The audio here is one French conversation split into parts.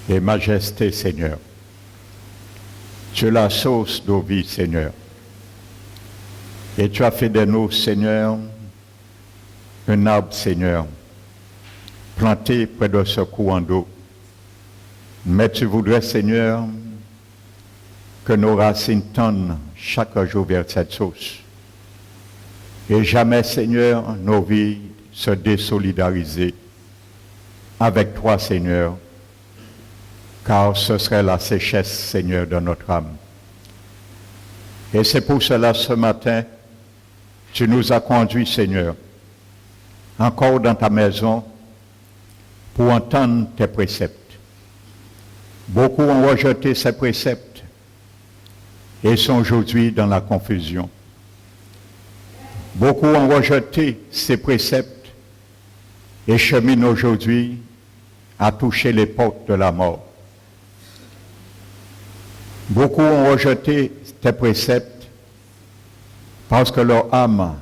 et majesté, Seigneur. Tu es la source de vie, Seigneur. Et tu as fait de nous, Seigneur, un arbre, Seigneur, planté près de ce courant d'eau. Mais tu voudrais, Seigneur, que nos racines tendent chaque jour vers cette source. Et jamais, Seigneur, nos vies se désolidariser avec toi, Seigneur, car ce serait la sécheresse, Seigneur, de notre âme. Et c'est pour cela, ce matin, tu nous as conduits, Seigneur, encore dans ta maison, pour entendre tes préceptes. Beaucoup ont rejeté ces préceptes et sont aujourd'hui dans la confusion. Beaucoup ont rejeté ces préceptes et cheminent aujourd'hui à toucher les portes de la mort. Beaucoup ont rejeté tes préceptes parce que leur âme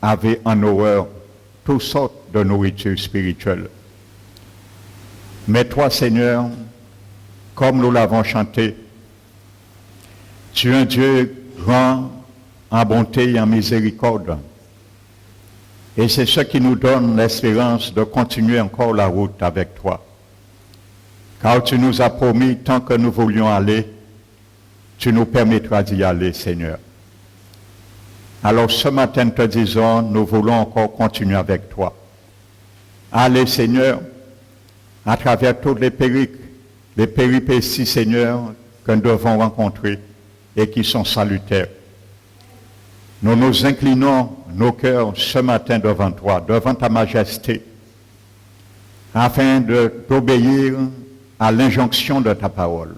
avait en horreur toutes sortes de nourriture spirituelle. Mais toi, Seigneur, comme nous l'avons chanté, tu es un Dieu grand en bonté et en miséricorde. Et c'est ce qui nous donne l'espérance de continuer encore la route avec toi. Car tu nous as promis, tant que nous voulions aller, tu nous permettras d'y aller, Seigneur. Alors ce matin, te disons, nous voulons encore continuer avec toi. Allez, Seigneur, à travers toutes les péripéties, Seigneur, que nous devons rencontrer et qui sont salutaires. Nous nous inclinons nos cœurs ce matin devant toi, devant ta majesté, afin d'obéir à l'injonction de ta parole.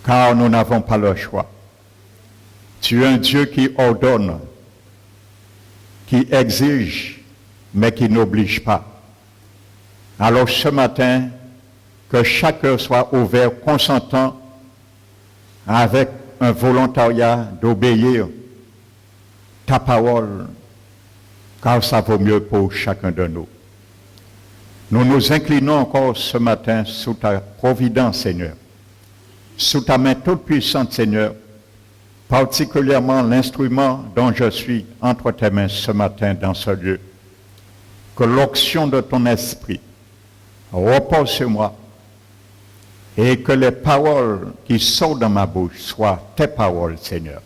Car nous n'avons pas le choix. Tu es un Dieu qui ordonne, qui exige, mais qui n'oblige pas. Alors ce matin, que chaque cœur soit ouvert, consentant, avec un volontariat d'obéir ta parole, car ça vaut mieux pour chacun de nous. Nous nous inclinons encore ce matin sous ta providence, Seigneur, sous ta main toute puissante, Seigneur, particulièrement l'instrument dont je suis entre tes mains ce matin dans ce lieu. Que l'onction de ton esprit repose sur moi et que les paroles qui sortent de ma bouche soient tes paroles, Seigneur,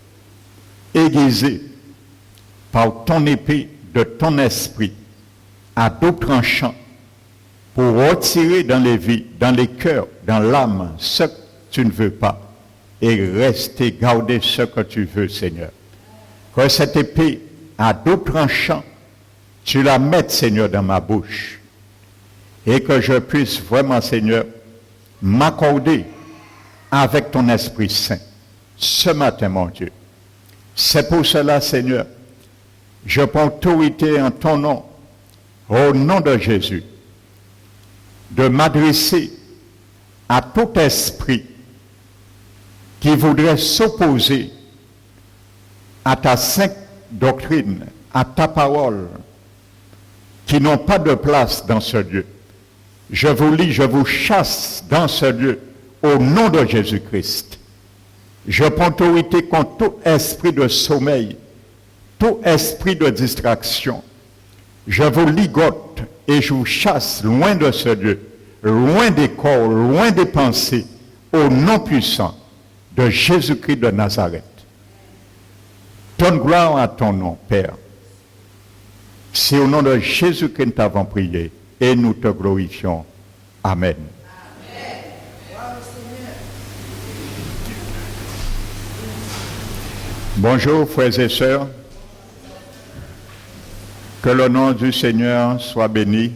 aiguisées par ton épée de ton esprit à double tranchant pour retirer dans les vies, dans les cœurs, dans l'âme, ce que tu ne veux pas et rester, garder ce que tu veux, Seigneur. Que cette épée à double tranchant, tu la mettes, Seigneur, dans ma bouche et que je puisse vraiment, Seigneur, m'accorder avec ton Esprit Saint ce matin, mon Dieu. C'est pour cela, Seigneur, je prends autorité en ton nom, au nom de Jésus, de m'adresser à tout esprit qui voudrait s'opposer à ta sainte doctrine, à ta parole, qui n'ont pas de place dans ce lieu. Je vous lis, je vous chasse dans ce lieu au nom de Jésus-Christ. Je prends autorité contre tout esprit de sommeil, tout esprit de distraction. Je vous ligote et je vous chasse loin de ce lieu, loin des corps, loin des pensées, au nom puissant de Jésus-Christ de Nazareth. Donne gloire à ton nom, Père. C'est au nom de Jésus que nous t'avons prié et nous te glorifions. Amen. Bonjour, frères et sœurs. Que le nom du Seigneur soit béni,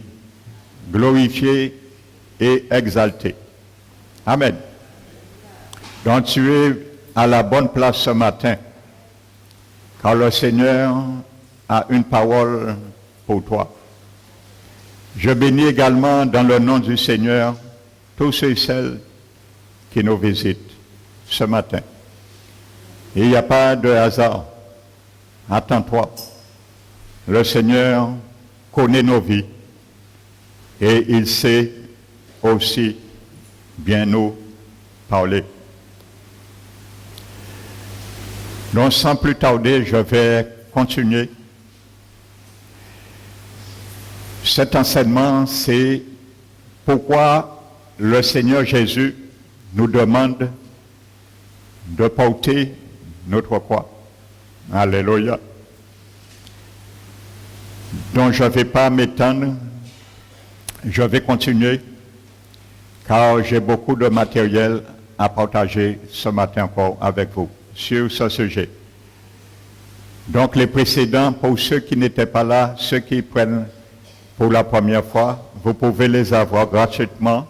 glorifié et exalté. Amen. Donc tu es à la bonne place ce matin, car le Seigneur a une parole pour toi. Je bénis également dans le nom du Seigneur tous ceux et celles qui nous visitent ce matin. Et il n'y a pas de hasard. Attends-toi. Le Seigneur connaît nos vies et il sait aussi bien nous parler. Donc sans plus tarder, je vais continuer. Cet enseignement, c'est pourquoi le Seigneur Jésus nous demande de porter notre croix. Alléluia. Donc je ne vais pas m'étendre, je vais continuer, car j'ai beaucoup de matériel à partager ce matin encore avec vous sur ce sujet. Donc les précédents, pour ceux qui n'étaient pas là, ceux qui prennent pour la première fois, vous pouvez les avoir gratuitement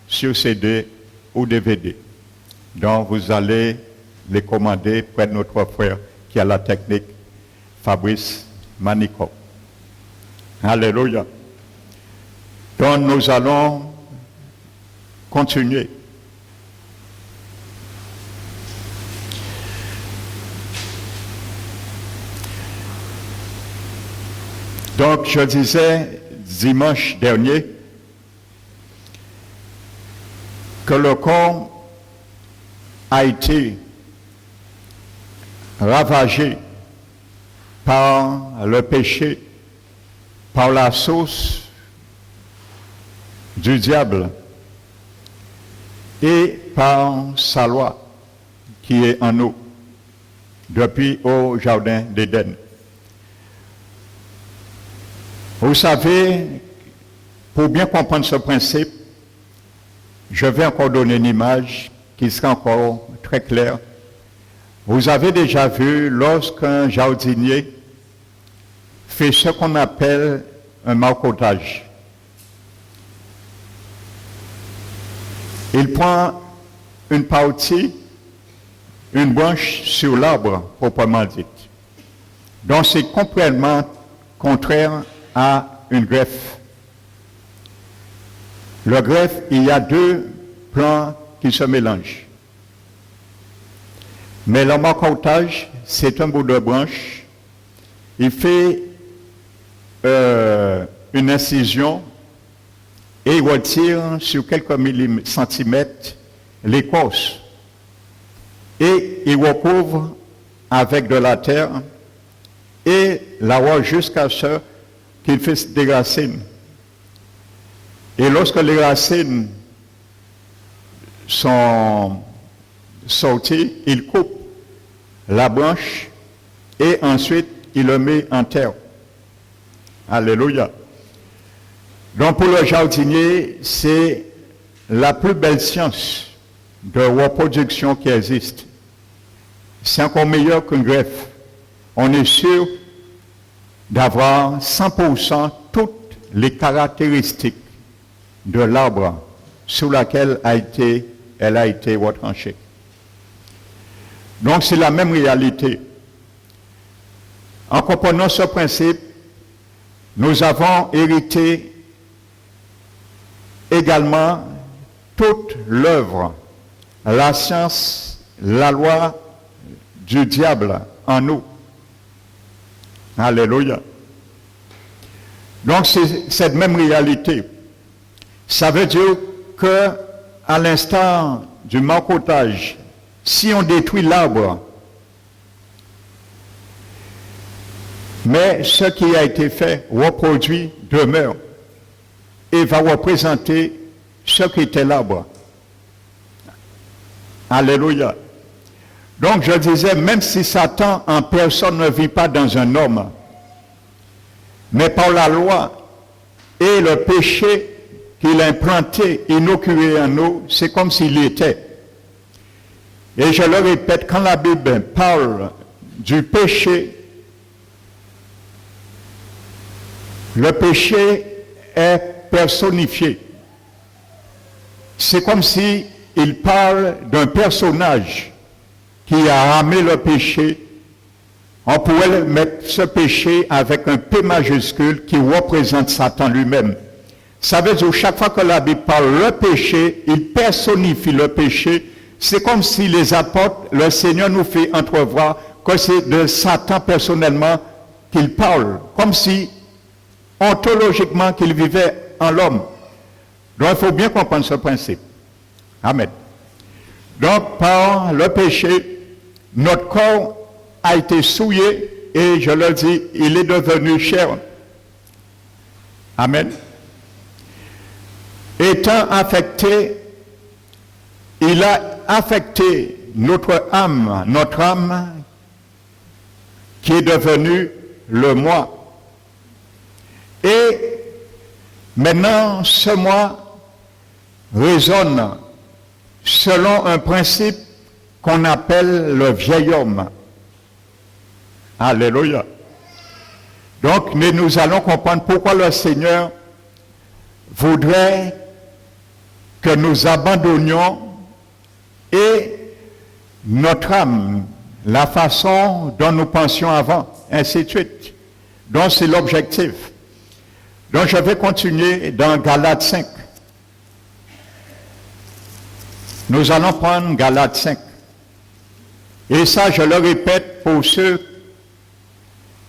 sur CD ou DVD. Donc vous allez les commander près de notre frère qui a la technique, Fabrice Manico. Alléluia. Donc nous allons continuer. Donc je disais dimanche dernier que le corps a été ravagé par le péché, par la source du diable et par sa loi qui est en nous depuis au jardin d'Éden. Vous savez, pour bien comprendre ce principe, je vais encore donner une image qui sera encore très claire. Vous avez déjà vu lorsqu'un jardinier fait ce qu'on appelle un marcottage. Il prend une partie, une branche sur l'arbre proprement dite. Donc c'est complètement contraire à une greffe. Le greffe, il y a deux plans qui se mélangent. Mais le marcottage, c'est un bout de branche. Il fait une incision et il retire sur quelques centimètres l'écorce. Et il recouvre avec de la terre et l'arrose jusqu'à ce qu'il fait des racines. Et lorsque les racines sont sorties, il coupe la branche et ensuite il le met en terre. Alléluia. Donc pour le jardinier, c'est la plus belle science de reproduction qui existe. C'est encore meilleur qu'une greffe. On est sûr d'avoir 100% toutes les caractéristiques de l'arbre sur laquelle elle a été retranchée. Donc c'est la même réalité. En comprenant ce principe, nous avons hérité également toute l'œuvre, la science, la loi du diable en nous. Alléluia. Donc c'est cette même réalité. Ça veut dire que, à l'instar du marcottage, si on détruit l'arbre, mais ce qui a été fait reproduit, demeure et va représenter ce qui était l'arbre. Alléluia. Donc je disais, même si Satan en personne ne vit pas dans un homme, mais par la loi et le péché qu'il a implanté, inoculé en nous, c'est comme s'il était. Et je le répète, quand la Bible parle du péché, le péché est personnifié. C'est comme si il parle d'un personnage qui a ramé le péché. On pourrait mettre ce péché avec un P majuscule qui représente Satan lui-même. Ça veut dire que chaque fois que la Bible parle le péché, il personnifie le péché. C'est comme si les apôtres, le Seigneur nous fait entrevoir que c'est de Satan personnellement qu'il parle. Comme si, ontologiquement, qu'il vivait en l'homme. Donc il faut bien comprendre ce principe. Amen. Donc, par le péché, notre corps a été souillé et, je le dis, il est devenu chair. Amen. Étant affecté, il a affecté notre âme qui est devenue le moi. Et maintenant, ce moi résonne selon un principe qu'on appelle le vieil homme. Alléluia. Donc, nous allons comprendre pourquoi le Seigneur voudrait que nous abandonnions et notre âme, la façon dont nous pensions avant, ainsi de suite. Donc, c'est l'objectif. Donc, je vais continuer dans Galates 5. Nous allons prendre Galates 5. Et ça, je le répète pour ceux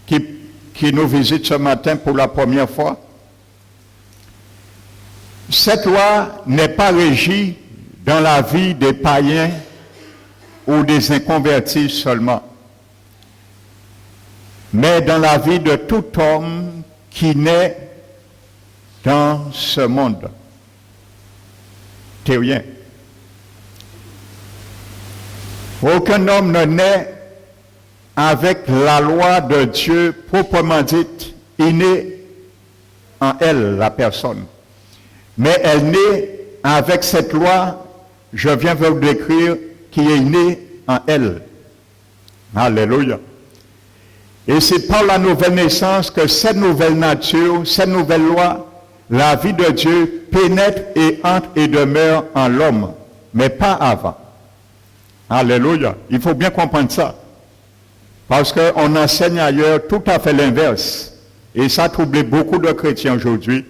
qui nous visitent ce matin pour la première fois. Cette loi n'est pas régie dans la vie des païens ou des inconvertis seulement, mais dans la vie de tout homme qui naît dans ce monde. Terrien. Aucun homme ne naît avec la loi de Dieu proprement dite. Il naît en elle, la personne. Mais elle naît avec cette loi, je viens de vous décrire, qui est née en elle. Alléluia. Et c'est par la nouvelle naissance que cette nouvelle nature, cette nouvelle loi, la vie de Dieu pénètre et entre et demeure en l'homme, mais pas avant. Alléluia. Il faut bien comprendre ça. Parce qu'on enseigne ailleurs tout à fait l'inverse. Et ça a troublé beaucoup de chrétiens aujourd'hui.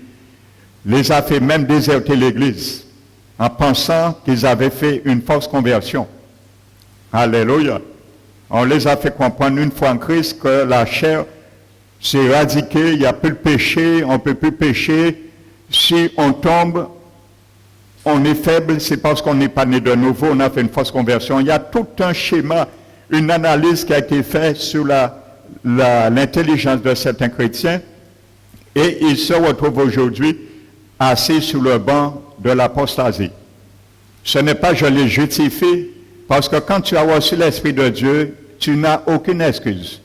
Les a fait même déserter l'Église en pensant qu'ils avaient fait une fausse conversion. Alléluia. On les a fait comprendre une fois en Christ que la chair s'est éradiquée, il n'y a plus de péché, on ne peut plus pécher. Si on tombe, on est faible, c'est parce qu'on n'est pas né de nouveau, on a fait une fausse conversion. Il y a tout un schéma, une analyse qui a été faite sur l'intelligence de certains chrétiens et ils se retrouvent aujourd'hui assis sur le banc de l'apostasie. Ce n'est pas je les justifie, parce que quand tu as reçu l'Esprit de Dieu, tu n'as aucune excuse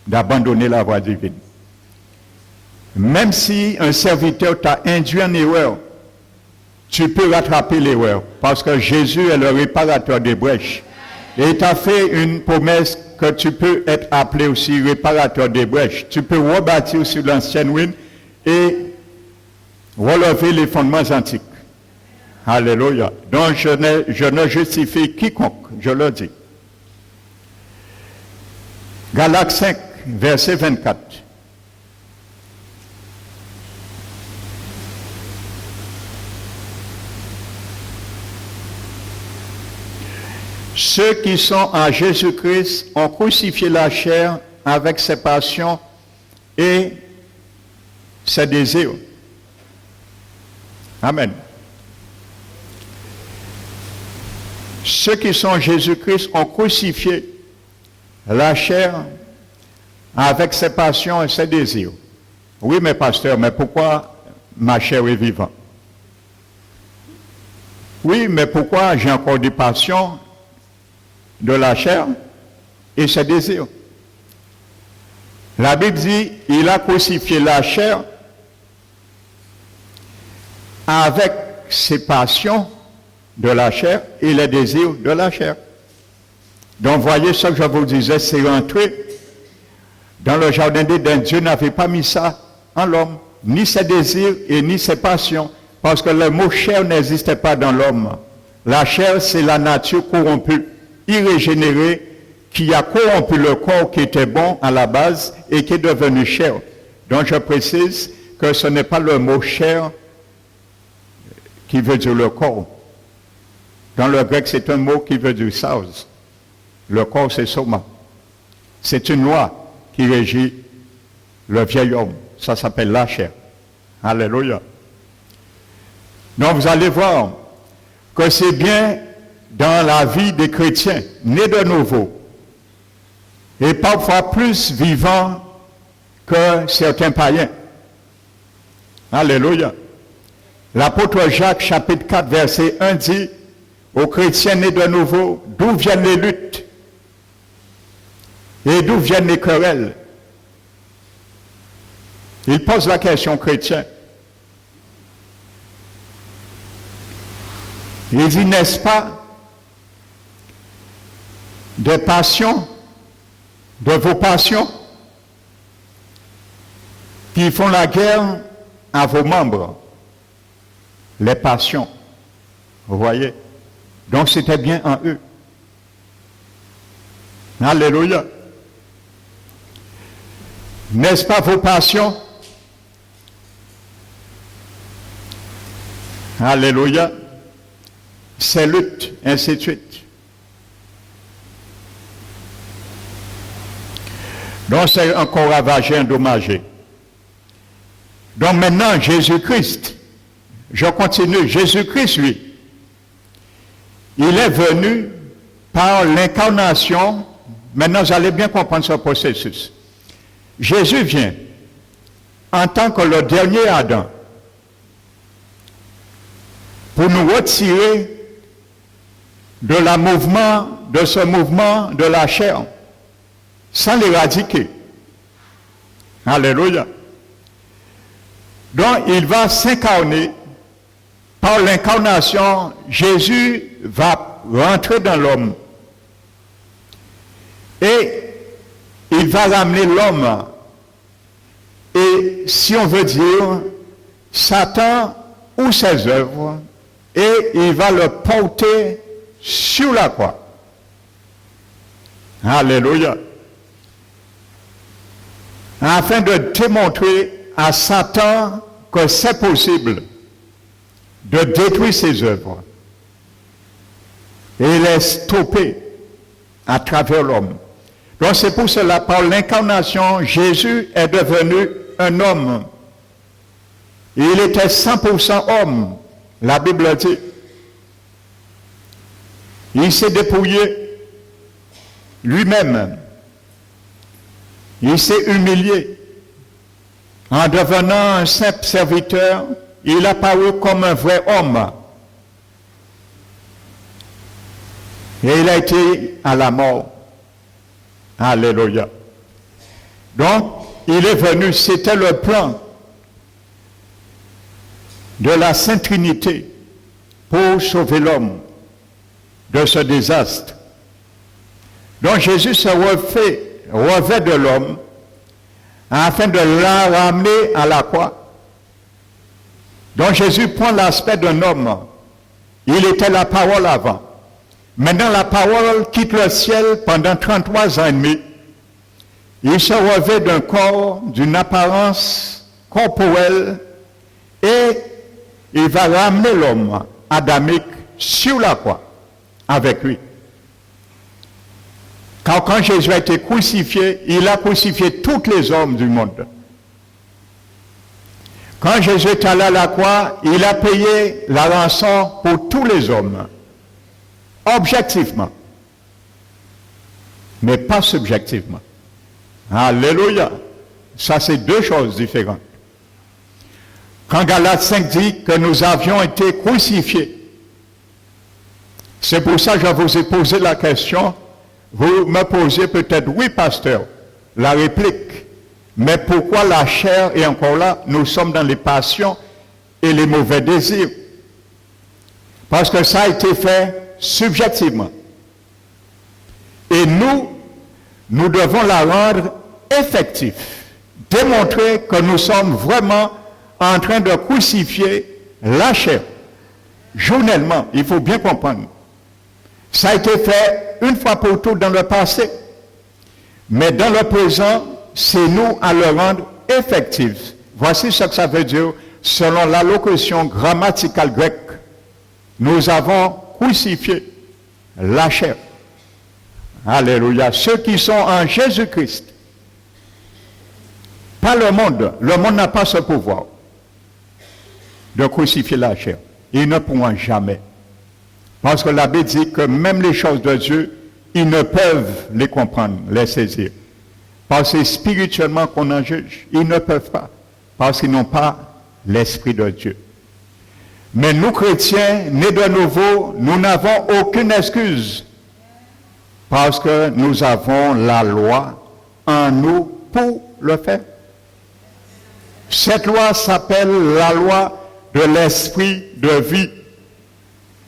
d'abandonner la voie divine. Même si un serviteur t'a induit en erreur, tu peux rattraper l'erreur, parce que Jésus est le réparateur des brèches. Et il t'a fait une promesse que tu peux être appelé aussi réparateur des brèches. Tu peux rebâtir sur l'ancienne ruine et relever les fondements antiques. Alléluia. Donc je ne justifie quiconque, je le dis. Galates 5, verset 24. Ceux qui sont en Jésus-Christ ont crucifié la chair avec ses passions et ses désirs. Amen. Ceux qui sont en Jésus-Christ ont crucifié la chair avec ses passions et ses désirs. Oui, mais pasteur, mais pourquoi ma chair est vivante? Oui, mais pourquoi j'ai encore des passions de la chair et ses désirs? La Bible dit, il a crucifié la chair avec ses passions de la chair et les désirs de la chair. Donc voyez ce que je vous disais, c'est rentré dans le jardin d'Éden. Dieu n'avait pas mis ça en l'homme, ni ses désirs et ni ses passions, parce que le mot chair n'existait pas dans l'homme. La chair, c'est la nature corrompue, irrégénérée, qui a corrompu le corps qui était bon à la base et qui est devenu chair. Donc je précise que ce n'est pas le mot chair qui veut dire le corps. Dans le grec, c'est un mot qui veut dire saus. Le corps, c'est soma. C'est une loi qui régit le vieil homme. Ça s'appelle la chair. Alléluia. Donc vous allez voir, que c'est bien dans la vie des chrétiens, nés de nouveau, et parfois plus vivants que certains païens. Alléluia. L'apôtre Jacques, chapitre 4, verset 1 dit, aux chrétiens nés de nouveau, d'où viennent les luttes et d'où viennent les querelles? Il pose la question chrétien. Il dit, n'est-ce pas des passions, de vos passions, qui font la guerre à vos membres? Les passions. Vous voyez? Donc c'était bien en eux. Alléluia. N'est-ce pas vos passions? Alléluia. Ces luttes, ainsi de suite. Donc c'est encore ravagé, endommagé. Donc maintenant, Jésus-Christ, je continue, Jésus-Christ, lui, il est venu par l'incarnation. Maintenant, vous allez bien comprendre ce processus. Jésus vient en tant que le dernier Adam pour nous retirer de ce mouvement de la chair, sans l'éradiquer. Alléluia. Donc, il va s'incarner. Par l'incarnation, Jésus va rentrer dans l'homme. Et il va ramener l'homme. Et si on veut dire, Satan ou ses œuvres, et il va le porter sur la croix. Alléluia. Afin de démontrer à Satan que c'est possible de détruire ses œuvres et les stopper à travers l'homme. Donc c'est pour cela, par l'incarnation, Jésus est devenu un homme. Il était 100% homme, la Bible dit. Il s'est dépouillé lui-même. Il s'est humilié. En devenant un simple serviteur, il apparut comme un vrai homme. Et il a été à la mort. Alléluia. Donc, il est venu, c'était le plan de la Sainte Trinité pour sauver l'homme de ce désastre. Donc, Jésus se revêt de l'homme afin de la ramener à la croix. Donc Jésus prend l'aspect d'un homme. Il était la parole avant. Maintenant la parole quitte le ciel pendant 33 ans et demi. Il se revêt d'un corps, d'une apparence corporelle et il va ramener l'homme adamique sur la croix avec lui. Car quand Jésus a été crucifié, il a crucifié tous les hommes du monde. Quand Jésus est allé à la croix, il a payé la rançon pour tous les hommes. Objectivement. Mais pas subjectivement. Alléluia. Ça, c'est deux choses différentes. Quand Galates 5 dit que nous avions été crucifiés, c'est pour ça que je vous ai posé la question. Vous me posez peut-être, oui, pasteur, la réplique. Mais pourquoi la chair est encore là? Nous sommes dans les passions et les mauvais désirs. Parce que ça a été fait subjectivement. Et nous devons la rendre effective. Démontrer que nous sommes vraiment en train de crucifier la chair. Journellement, il faut bien comprendre. Ça a été fait une fois pour toutes dans le passé. Mais dans le présent, c'est nous à le rendre effectif. Voici ce que ça veut dire selon l'allocution grammaticale grecque. Nous avons crucifié la chair. Alléluia. Ceux qui sont en Jésus-Christ. Pas le monde. Le monde n'a pas ce pouvoir de crucifier la chair. Ils ne pourront jamais. Parce que l'abbé dit que même les choses de Dieu, ils ne peuvent les comprendre, les saisir. Parce que c'est spirituellement qu'on en juge. Ils ne peuvent pas. Parce qu'ils n'ont pas l'Esprit de Dieu. Mais nous, chrétiens, nés de nouveau, nous n'avons aucune excuse. Parce que nous avons la loi en nous pour le faire. Cette loi s'appelle la loi de l'Esprit de vie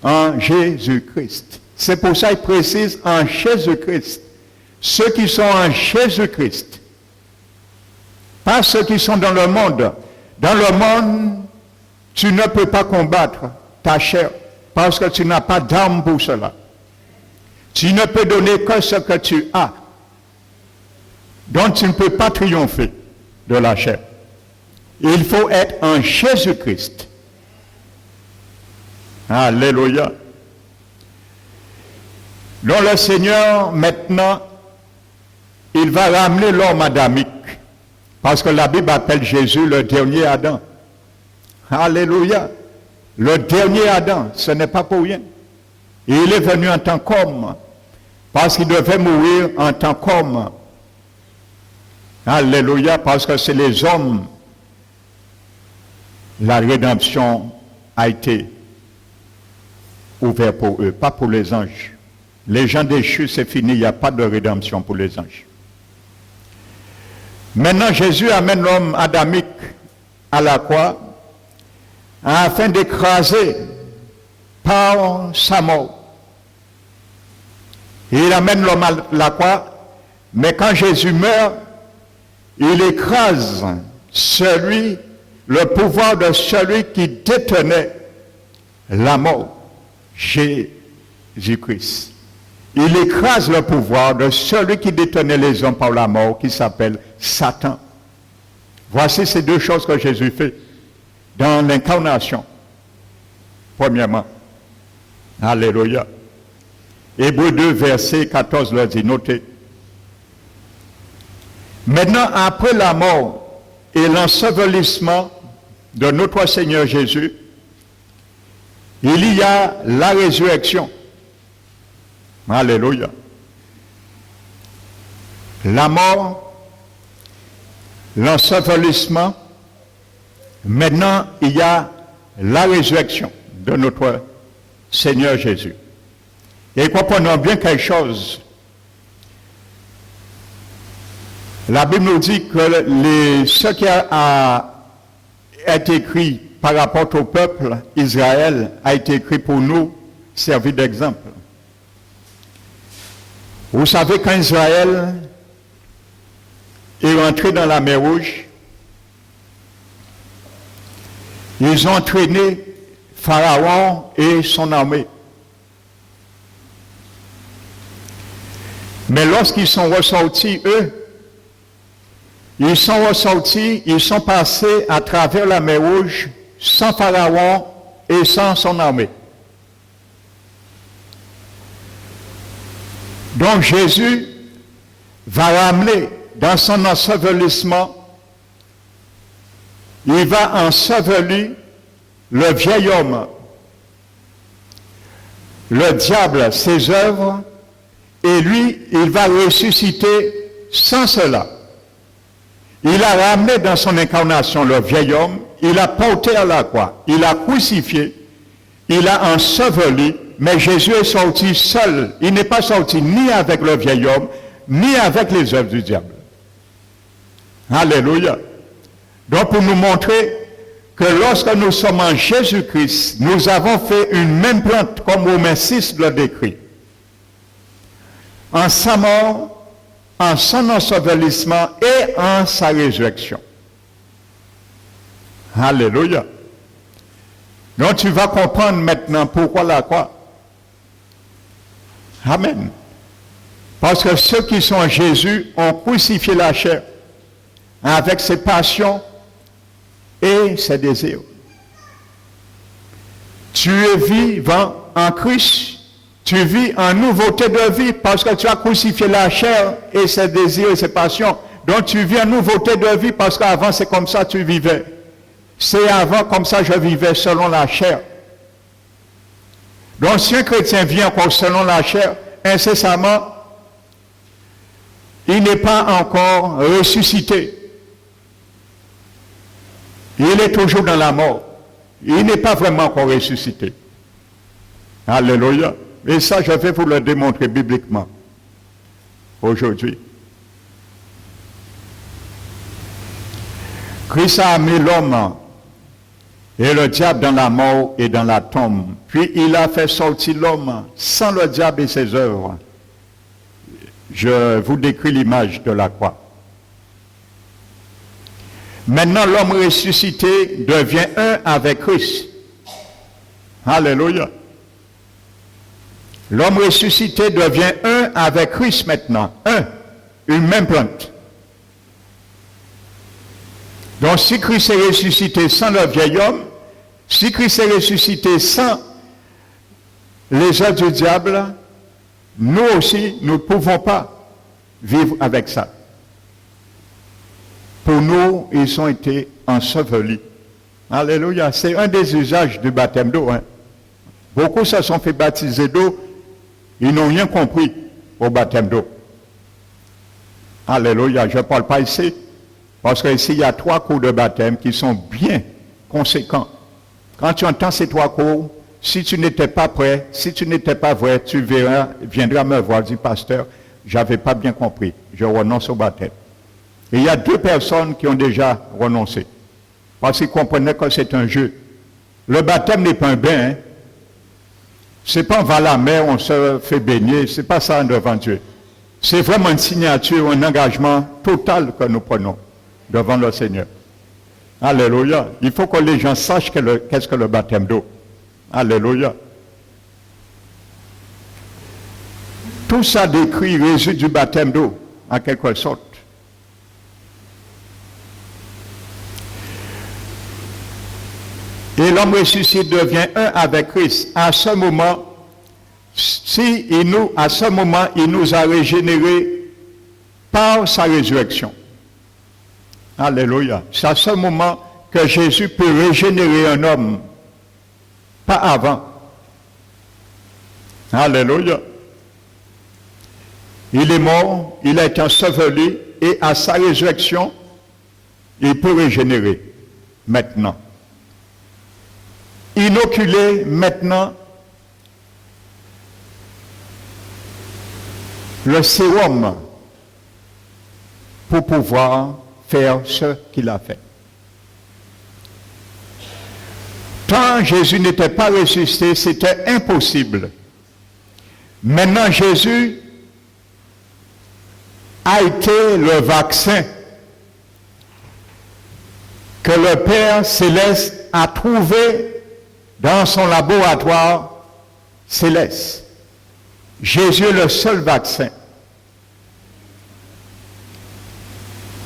en Jésus-Christ. C'est pour ça qu'il précise en Jésus-Christ. Ceux qui sont en Jésus-Christ. Pas ceux qui sont dans le monde. Dans le monde, tu ne peux pas combattre ta chair parce que tu n'as pas d'arme pour cela. Tu ne peux donner que ce que tu as. Donc tu ne peux pas triompher de la chair. Il faut être en Jésus-Christ. Alléluia. Donc le Seigneur, maintenant, il va ramener l'homme adamique. Parce que la Bible appelle Jésus le dernier Adam. Alléluia. Le dernier Adam, ce n'est pas pour rien. Et il est venu en tant qu'homme. Parce qu'il devait mourir en tant qu'homme. Alléluia. Parce que c'est les hommes. La rédemption a été ouverte pour eux, pas pour les anges. Les gens déchus, c'est fini, il n'y a pas de rédemption pour les anges. Maintenant, Jésus amène l'homme adamique à la croix afin d'écraser par sa mort. Il amène l'homme à la croix, mais quand Jésus meurt, il écrase le pouvoir de celui qui détenait la mort, Jésus-Christ. Il écrase le pouvoir de celui qui détenait les hommes par la mort, qui s'appelle Satan. Voici ces deux choses que Jésus fait dans l'incarnation. Premièrement, alléluia. Hébreux 2, verset 14 le dit, notez. Maintenant, après la mort et l'ensevelissement de notre Seigneur Jésus, il y a la résurrection. Alléluia. La mort, l'ensevelissement, maintenant il y a la résurrection de notre Seigneur Jésus. Et comprenons bien quelque chose. La Bible nous dit que ce qui a été écrit par rapport au peuple Israël a été écrit pour nous, servir d'exemple. Vous savez, quand Israël est rentré dans la mer Rouge, ils ont entraîné Pharaon et son armée. Mais lorsqu'ils sont ressortis, eux, ils sont passés à travers la mer Rouge sans Pharaon et sans son armée. Donc Jésus va ramener dans son ensevelissement, il va ensevelir le vieil homme, le diable, ses œuvres, et lui, il va ressusciter sans cela. Il a ramené dans son incarnation le vieil homme, il a porté à la croix, il a crucifié, il a enseveli, mais Jésus est sorti seul. Il n'est pas sorti ni avec le vieil homme, ni avec les œuvres du diable. Alléluia. Donc pour nous montrer que lorsque nous sommes en Jésus-Christ, nous avons fait une même plante, comme Romains 6 le décrit. En sa mort, en son ensevelissement et en sa résurrection. Alléluia. Donc tu vas comprendre maintenant pourquoi la croix. Amen. Parce que ceux qui sont en Jésus ont crucifié la chair avec ses passions et ses désirs. Tu es vivant en Christ. Tu vis en nouveauté de vie parce que tu as crucifié la chair et ses désirs et ses passions. Donc tu vis en nouveauté de vie parce qu'avant c'est comme ça que tu vivais. C'est avant comme ça je vivais selon la chair. Donc si un chrétien vit encore selon la chair, incessamment, il n'est pas encore ressuscité. Il est toujours dans la mort. Il n'est pas vraiment encore ressuscité. Alléluia. Et ça, je vais vous le démontrer bibliquement aujourd'hui. Christ a mis l'homme et le diable dans la mort et dans la tombe. Puis il a fait sortir l'homme sans le diable et ses œuvres. Je vous décris l'image de la croix. Maintenant, l'homme ressuscité devient un avec Christ. Alléluia. L'homme ressuscité devient un avec Christ maintenant. Une même plante. Donc si Christ est ressuscité sans le vieil homme, si Christ est ressuscité sans les œuvres du diable, nous aussi, nous ne pouvons pas vivre avec ça. Pour nous, ils ont été ensevelis. Alléluia. C'est un des usages du baptême d'eau. Beaucoup se sont fait baptiser d'eau, ils n'ont rien compris au baptême d'eau. Alléluia. Je ne parle pas ici, parce qu'ici, il y a 3 cours de baptême qui sont bien conséquents. Quand tu entends ces 3 cours, si tu n'étais pas prêt, si tu n'étais pas vrai, tu viendras me voir, dit pasteur, je n'avais pas bien compris, je renonce au baptême. Et il y a 2 personnes qui ont déjà renoncé, parce qu'ils comprenaient que c'est un jeu. Le baptême n'est pas un bain, hein. C'est pas on va à la mer, on se fait baigner, c'est pas ça devant Dieu. C'est vraiment une signature, un engagement total que nous prenons devant le Seigneur. Alléluia. Il faut que les gens sachent qu'est-ce que le baptême d'eau. Alléluia. Tout ça décrit résulte du baptême d'eau, en quelque sorte. Et l'homme ressuscité devient un avec Christ. À ce moment, il nous a régénérés par sa résurrection. Alléluia. C'est à ce moment que Jésus peut régénérer un homme. Pas avant. Alléluia. Il est mort, il a été enseveli, et à sa résurrection, il peut régénérer maintenant. Inoculer maintenant le sérum pour pouvoir faire ce qu'il a fait. Tant Jésus n'était pas ressuscité, c'était impossible. Maintenant, Jésus a été le vaccin que le Père Céleste a trouvé dans son laboratoire céleste. Jésus est le seul vaccin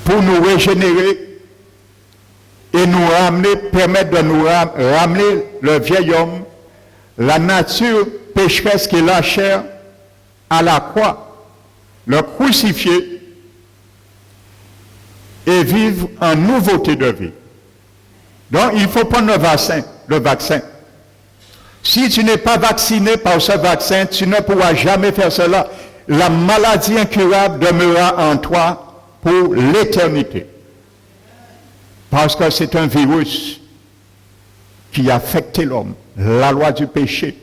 pour nous régénérer et nous ramener, permettre de nous ramener le vieil homme, la nature pécheresse qui est la chair, à la croix, le crucifier et vivre en nouveauté de vie. Donc il faut prendre le vaccin. Si tu n'es pas vacciné par ce vaccin, tu ne pourras jamais faire cela. La maladie incurable demeurera en toi pour l'éternité. Parce que c'est un virus qui a affecté l'homme, la loi du péché,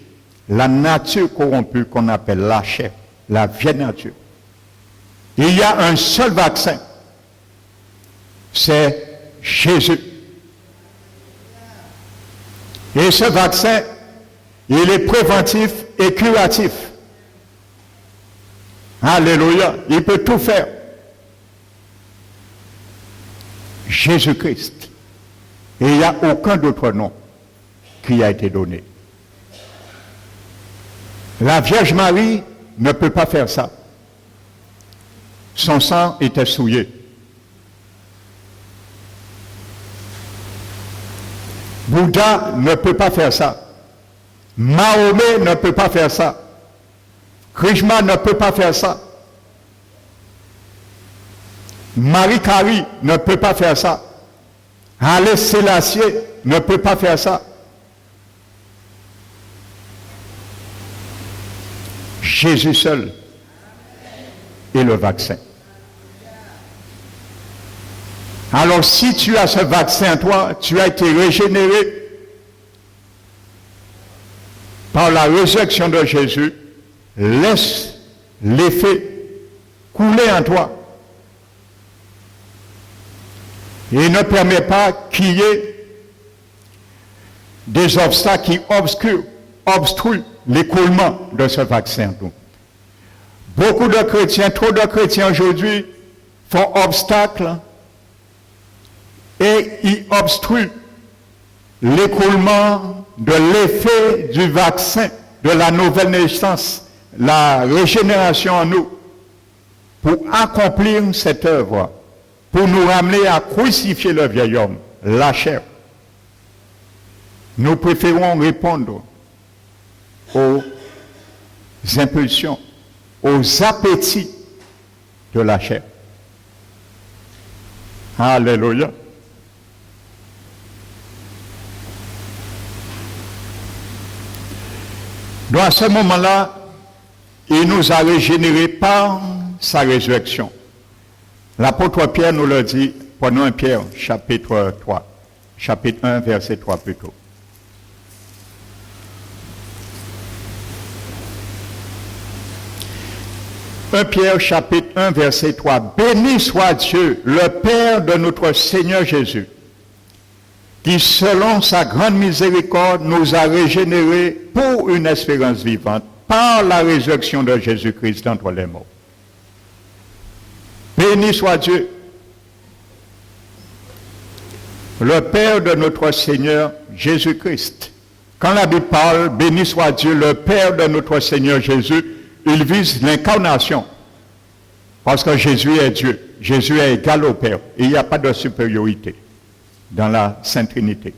la nature corrompue qu'on appelle la chair, la vieille nature. Il y a un seul vaccin, c'est Jésus. Et ce vaccin, il est préventif et curatif. Alléluia. Il peut tout faire. Jésus-Christ. Et il n'y a aucun autre nom qui a été donné. La Vierge Marie ne peut pas faire ça. Son sang était souillé. Bouddha ne peut pas faire ça. Mahomet ne peut pas faire ça. Krishna ne peut pas faire ça. Marie Curie ne peut pas faire ça. Haile Selassie ne peut pas faire ça. Jésus seul est le vaccin. Alors si tu as ce vaccin en toi, tu as été régénéré par la résurrection de Jésus, laisse l'effet couler en toi. Et ne permet pas qu'il y ait des obstacles qui obstruent l'écoulement de ce vaccin. Beaucoup de chrétiens, trop de chrétiens aujourd'hui font obstacle et ils obstruent l'écoulement de l'effet du vaccin, de la nouvelle naissance, la régénération en nous, pour accomplir cette œuvre, pour nous ramener à crucifier le vieil homme, la chair. Nous préférons répondre aux impulsions, aux appétits de la chair. Alléluia. Donc à ce moment-là, il nous a régénérés par sa résurrection. L'apôtre Pierre nous le dit, prenons 1 Pierre, chapitre 3, chapitre 1, verset 3 plutôt. 1 Pierre, chapitre 1, verset 3. Béni soit Dieu, le Père de notre Seigneur Jésus, qui, selon sa grande miséricorde, nous a régénérés pour une espérance vivante par la résurrection de Jésus-Christ d'entre les morts. Béni soit Dieu, le Père de notre Seigneur Jésus-Christ. Quand la Bible parle, béni soit Dieu, le Père de notre Seigneur Jésus, il vise l'incarnation. Parce que Jésus est Dieu. Jésus est égal au Père. Il n'y a pas de supériorité dans la Sainte Trinité.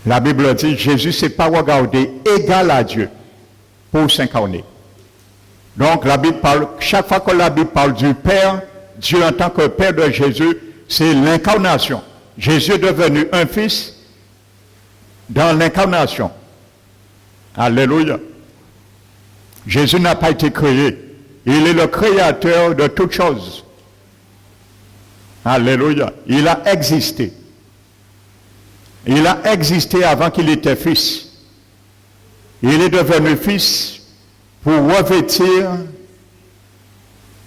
La Bible dit, Jésus ne s'est pas regardé égal à Dieu pour s'incarner. Donc la Bible parle, chaque fois que la Bible parle du Père, Dieu en tant que Père de Jésus, c'est l'incarnation. Jésus est devenu un fils dans l'incarnation. Alléluia. Jésus n'a pas été créé. Il est le créateur de toutes choses. Alléluia. Il a existé. Il a existé avant qu'il était fils. Il est devenu fils pour revêtir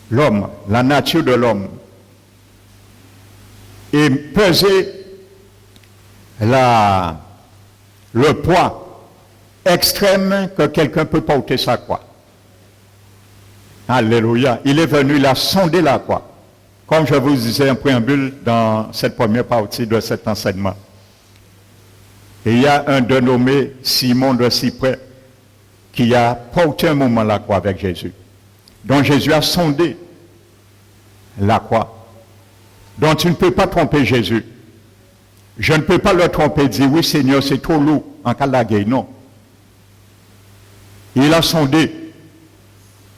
l'homme, la nature de l'homme, et peser le poids extrême que quelqu'un peut porter sa croix. Alléluia. Il est venu, il a sondé la croix. Comme je vous disais en préambule dans cette première partie de cet enseignement. Et il y a un dénommé Simon de Cyprès qui a porté un moment la croix avec Jésus. Donc Jésus a sondé la croix. Donc tu ne peux pas tromper Jésus. Je ne peux pas le tromper, dire oui Seigneur, c'est trop lourd en cas de la guerre. Non. Il a sondé.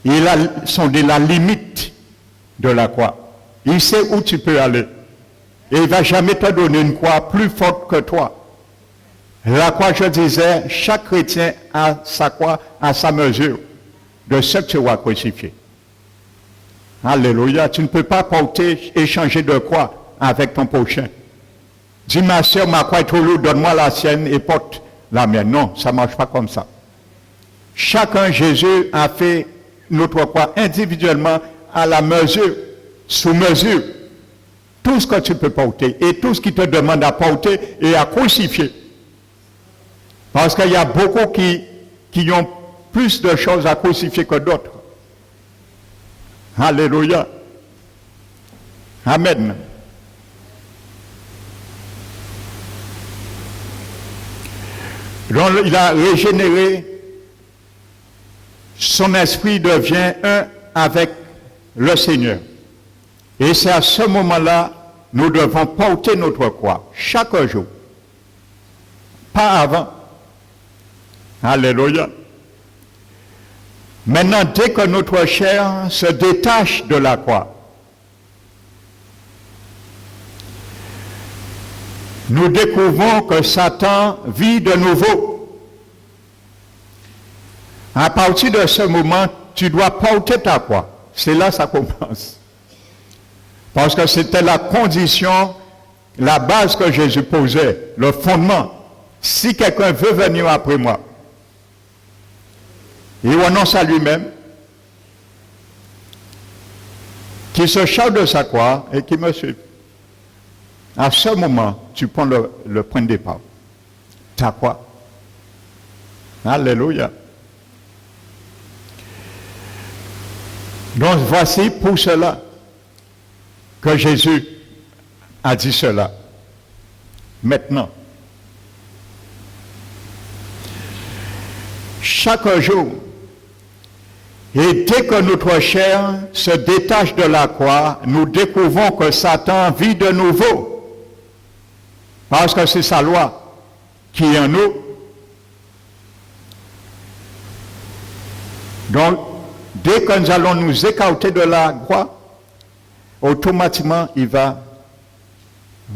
Il a sondé la limite de la croix. Il sait où tu peux aller. Et il ne va jamais te donner une croix plus forte que toi. La croix, je disais, chaque chrétien a sa croix à sa mesure de ce que tu vas crucifier. Alléluia. Tu ne peux pas porter, échanger de croix avec ton prochain. Dis, ma soeur, ma croix est trop lourde, donne-moi la sienne et porte la mienne. Non, ça ne marche pas comme ça. Chacun, Jésus a fait notre croix individuellement à la mesure, sous mesure. Tout ce que tu peux porter et tout ce qui te demande à porter et à crucifier. Parce qu'il y a beaucoup qui ont plus de choses à crucifier que d'autres. Alléluia. Amen. Donc il a régénéré, son esprit devient un avec le Seigneur. Et c'est à ce moment-là, nous devons porter notre croix, chaque jour. Pas avant. Alléluia. Maintenant, dès que notre chair se détache de la croix, nous découvrons que Satan vit de nouveau. À partir de ce moment, tu dois porter ta croix. C'est là que ça commence. Parce que c'était la condition, la base que Jésus posait, le fondement. Si quelqu'un veut venir après moi, il renonce à lui-même, qui se charge de sa croix et qui me suit. À ce moment, tu prends le point de départ. Ta croix. Alléluia. Donc voici pour cela que Jésus a dit cela. Maintenant, chaque jour, et dès que notre chair se détache de la croix, nous découvrons que Satan vit de nouveau. Parce que c'est sa loi qui est en nous. Donc, dès que nous allons nous écarter de la croix, automatiquement, il va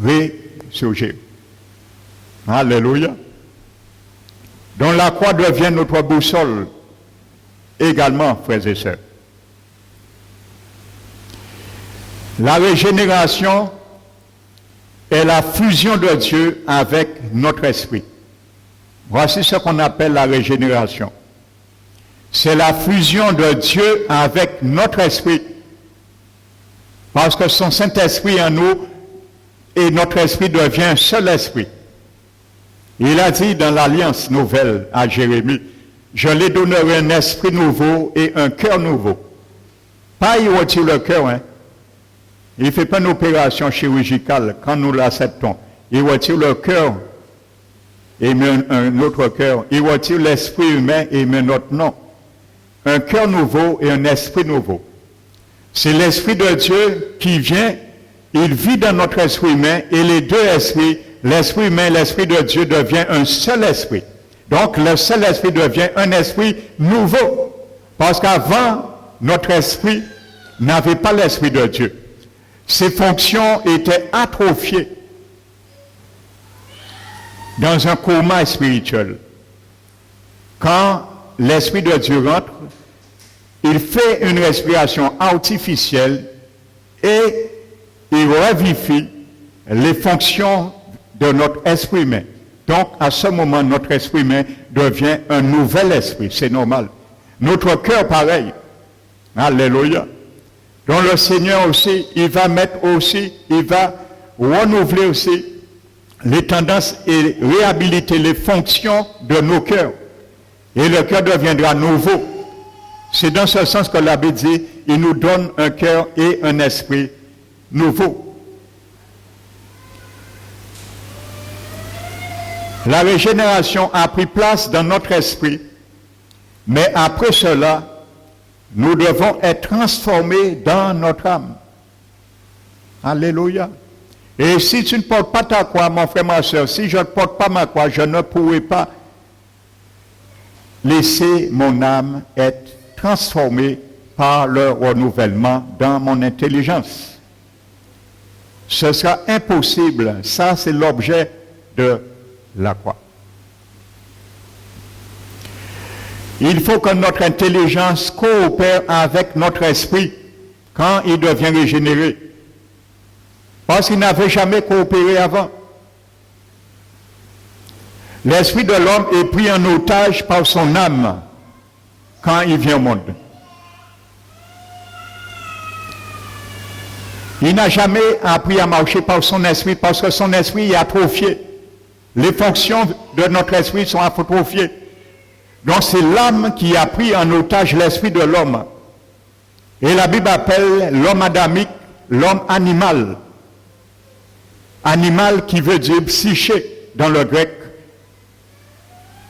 ressurgir. Alléluia. Donc la croix devient notre boussole également, frères et sœurs. La régénération est la fusion de Dieu avec notre esprit. Voici ce qu'on appelle la régénération. C'est la fusion de Dieu avec notre esprit. Parce que son Saint-Esprit en nous et notre esprit devient un seul esprit. Il a dit dans l'Alliance nouvelle à Jérémie, je lui donnerai un esprit nouveau et un cœur nouveau. Pas il retire le cœur, hein. Il ne fait pas une opération chirurgicale quand nous l'acceptons. Il retire le cœur et met un autre cœur. Il retire l'esprit humain et met notre nom. Un cœur nouveau et un esprit nouveau. C'est l'Esprit de Dieu qui vient, il vit dans notre esprit humain et les deux esprits, l'esprit humain et l'esprit de Dieu devient un seul esprit. Donc le seul esprit devient un esprit nouveau. Parce qu'avant, notre esprit n'avait pas l'esprit de Dieu. Ses fonctions étaient atrophiées dans un coma spirituel. Quand l'Esprit de Dieu rentre, il fait une respiration artificielle et il revivifie les fonctions de notre esprit humain. Donc, à ce moment, notre esprit humain devient un nouvel esprit. C'est normal. Notre cœur, pareil. Alléluia. Donc, le Seigneur aussi, il va renouveler aussi les tendances et réhabiliter les fonctions de nos cœurs. Et le cœur deviendra nouveau. C'est dans ce sens que la Bible dit, il nous donne un cœur et un esprit nouveau. La régénération a pris place dans notre esprit, mais après cela, nous devons être transformés dans notre âme. Alléluia. Et si tu ne portes pas ta croix, mon frère, ma soeur, si je ne porte pas ma croix, je ne pourrai pas laisser mon âme être transformée par le renouvellement dans mon intelligence. Ce sera impossible. Ça, c'est l'objet de la croix. Il faut que notre intelligence coopère avec notre esprit quand il devient régénéré. Parce qu'il n'avait jamais coopéré avant. L'esprit de l'homme est pris en otage par son âme quand il vient au monde. Il n'a jamais appris à marcher par son esprit parce que son esprit est atrophié. Les fonctions de notre esprit sont atrophiées. Donc c'est l'âme qui a pris en otage l'esprit de l'homme. Et la Bible appelle l'homme adamique l'homme animal. Animal qui veut dire psyché dans le grec,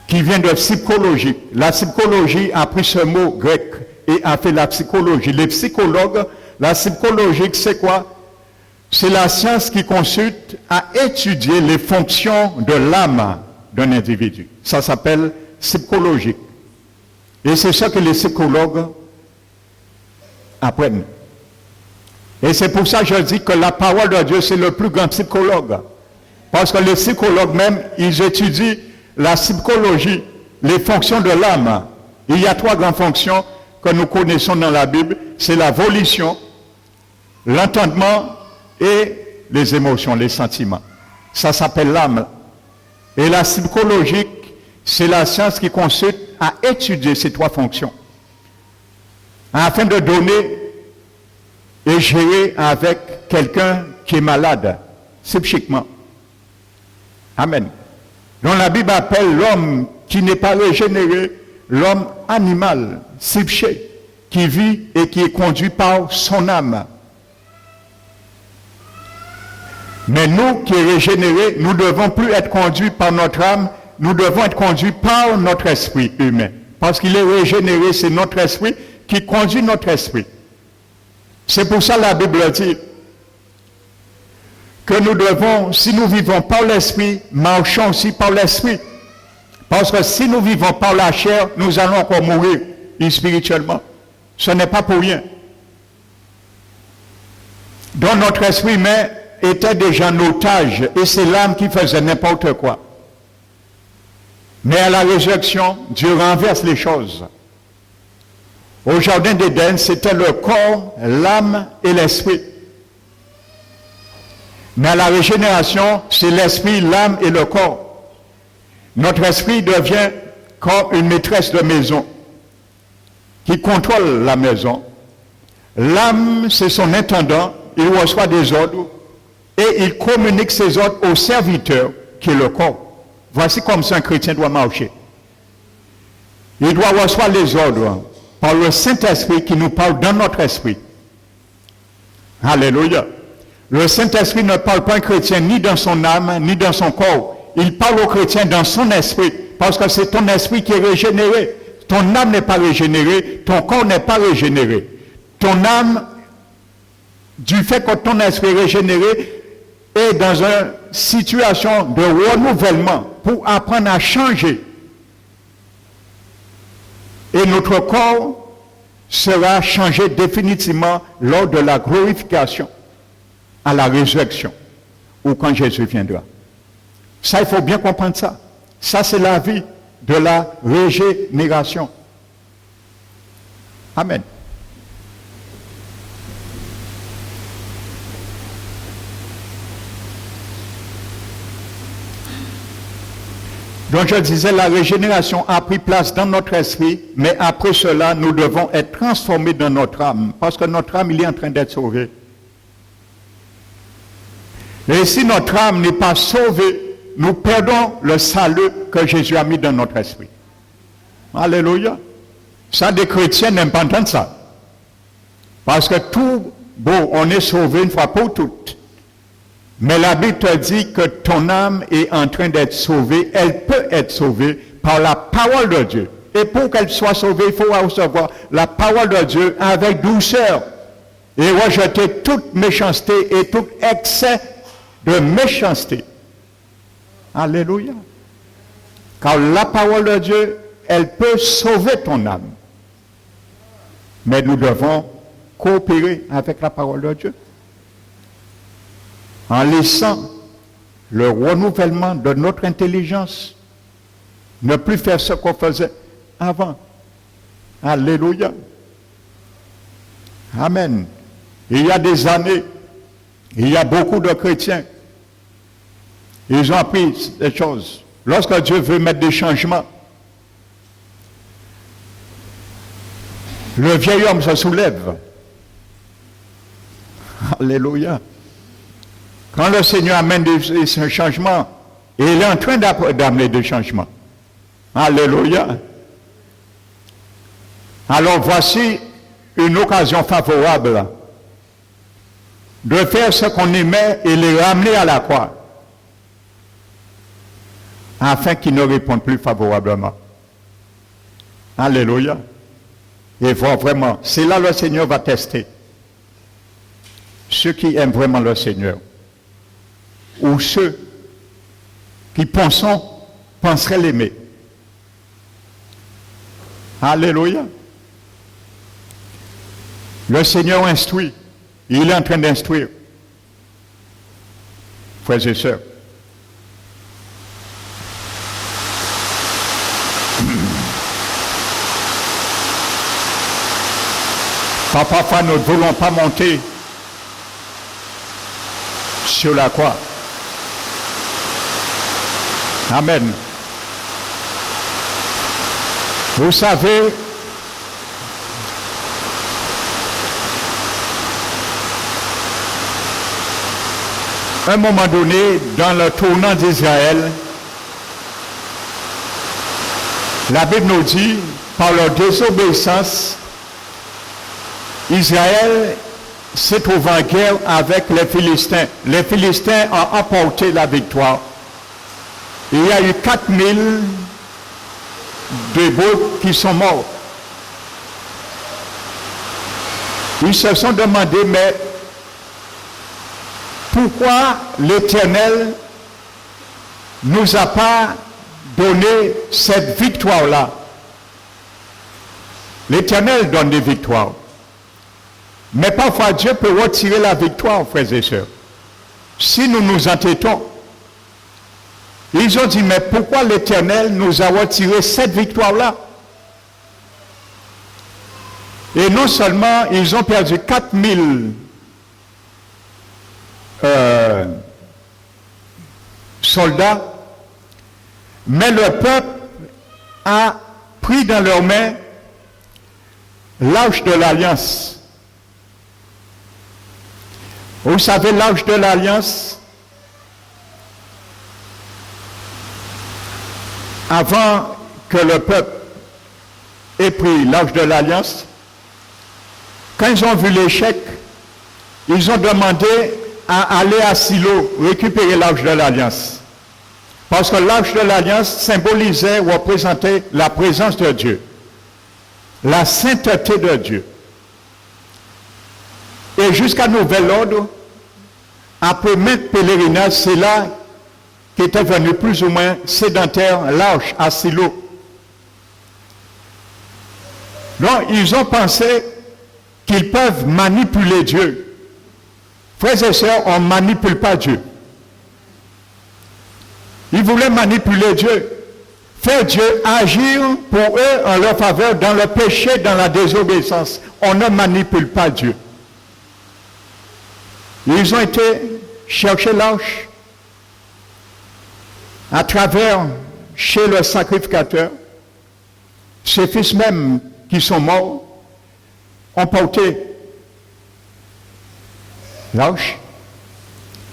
qui vient de psychologie. La psychologie a pris ce mot grec et a fait la psychologie. Les psychologues, la psychologie, c'est quoi? C'est la science qui consulte à étudier les fonctions de l'âme d'un individu. Ça s'appelle psychologie. Et c'est ça que les psychologues apprennent. Et c'est pour ça que je dis que la parole de Dieu, c'est le plus grand psychologue. Parce que les psychologues même, ils étudient la psychologie, les fonctions de l'âme. Il y a 3 grandes fonctions que nous connaissons dans la Bible. C'est la volition, l'entendement et les émotions, les sentiments. Ça s'appelle l'âme. Et la psychologie, c'est la science qui consiste à étudier ces 3 fonctions afin de donner et gérer avec quelqu'un qui est malade, psychiquement. Amen. Donc la Bible appelle l'homme qui n'est pas régénéré, l'homme animal, psyché, qui vit et qui est conduit par son âme. Mais nous qui sommes régénérés, nous ne devons plus être conduits par notre âme, nous devons être conduits par notre esprit humain. Parce qu'il est régénéré, c'est notre esprit qui conduit notre esprit. C'est pour ça que la Bible dit que nous devons, si nous vivons par l'esprit, marchons aussi par l'esprit. Parce que si nous vivons par la chair, nous allons encore mourir spirituellement. Ce n'est pas pour rien. Donc notre esprit humain était déjà en otage et c'est l'âme qui faisait n'importe quoi. Mais à la résurrection, Dieu renverse les choses. Au jardin d'Éden, c'était le corps, l'âme et l'esprit. Mais à la régénération, c'est l'esprit, l'âme et le corps. Notre esprit devient comme une maîtresse de maison qui contrôle la maison. L'âme, c'est son intendant, il reçoit des ordres et il communique ses ordres au serviteur qui est le corps. Voici comme ça un chrétien doit marcher. Il doit recevoir les ordres par le Saint-Esprit qui nous parle dans notre esprit. Alléluia. Le Saint-Esprit ne parle pas un chrétien ni dans son âme, ni dans son corps. Il parle au chrétien dans son esprit, parce que c'est ton esprit qui est régénéré. Ton âme n'est pas régénérée, ton corps n'est pas régénéré. Ton âme, du fait que ton esprit est régénéré, est dans une situation de renouvellement pour apprendre à changer. Et notre corps sera changé définitivement lors de la glorification, à la résurrection, ou quand Jésus viendra. Ça, il faut bien comprendre ça. Ça, c'est la vie de la régénération. Amen. Donc je disais, la régénération a pris place dans notre esprit, mais après cela, nous devons être transformés dans notre âme, parce que notre âme, il est en train d'être sauvé. Et si notre âme n'est pas sauvée, nous perdons le salut que Jésus a mis dans notre esprit. Alléluia. Ça, des chrétiens n'aiment pas entendre ça. Parce que tout, bon, on est sauvé une fois pour toutes. Mais la Bible te dit que ton âme est en train d'être sauvée. Elle peut être sauvée par la parole de Dieu. Et pour qu'elle soit sauvée, il faut recevoir la parole de Dieu avec douceur. Et rejeter toute méchanceté et tout excès de méchanceté. Alléluia. Car la parole de Dieu, elle peut sauver ton âme. Mais nous devons coopérer avec la parole de Dieu. En laissant le renouvellement de notre intelligence, ne plus faire ce qu'on faisait avant. Alléluia. Amen. Il y a des années, il y a beaucoup de chrétiens. Ils ont appris des choses. Lorsque Dieu veut mettre des changements, le vieil homme se soulève. Alléluia. Quand le Seigneur amène des changements, il est en train d'amener des changements. Alléluia. Alors voici une occasion favorable de faire ce qu'on aimait et les ramener à la croix, afin qu'ils ne répondent plus favorablement. Alléluia. Et voir vraiment, c'est là le Seigneur va tester ceux qui aiment vraiment le Seigneur, ou ceux qui penseraient l'aimer. Alléluia. Le Seigneur instruit. Il est en train d'instruire. Frères et sœurs. Parfois, nous ne voulons pas monter sur la croix. Amen. Vous savez, à un moment donné, dans le tournant d'Israël, la Bible nous dit, par leur désobéissance, Israël s'est trouvé en guerre avec les Philistins. Les Philistins ont emporté la victoire. Il y a eu 4000 d'Hébreux qui sont morts. Ils se sont demandé, mais pourquoi l'Éternel ne nous a pas donné cette victoire-là? L'Éternel donne des victoires. Mais parfois Dieu peut retirer la victoire, frères et sœurs, si nous nous entêtons. Ils ont dit, mais pourquoi l'Éternel nous a retiré cette victoire-là? Et non seulement ils ont perdu 4000 soldats, mais le peuple a pris dans leurs mains l'arche de l'Alliance. Vous savez, l'arche de l'Alliance, avant que le peuple ait pris l'arche de l'Alliance, quand ils ont vu l'échec, ils ont demandé à aller à Silo récupérer l'arche de l'Alliance. Parce que l'arche de l'Alliance symbolisait, représentait la présence de Dieu, la sainteté de Dieu. Et jusqu'à nouvel ordre, après maintes pèlerinages, c'est là qu'était venu plus ou moins sédentaire l'arche à Silo. Donc, ils ont pensé qu'ils peuvent manipuler Dieu. Frères et sœurs, on ne manipule pas Dieu. Ils voulaient manipuler Dieu, faire Dieu agir pour eux en leur faveur dans le péché, dans la désobéissance. On ne manipule pas Dieu. Ils ont été chercher l'arche à travers chez le sacrificateur. Ses fils même qui sont morts ont porté l'arche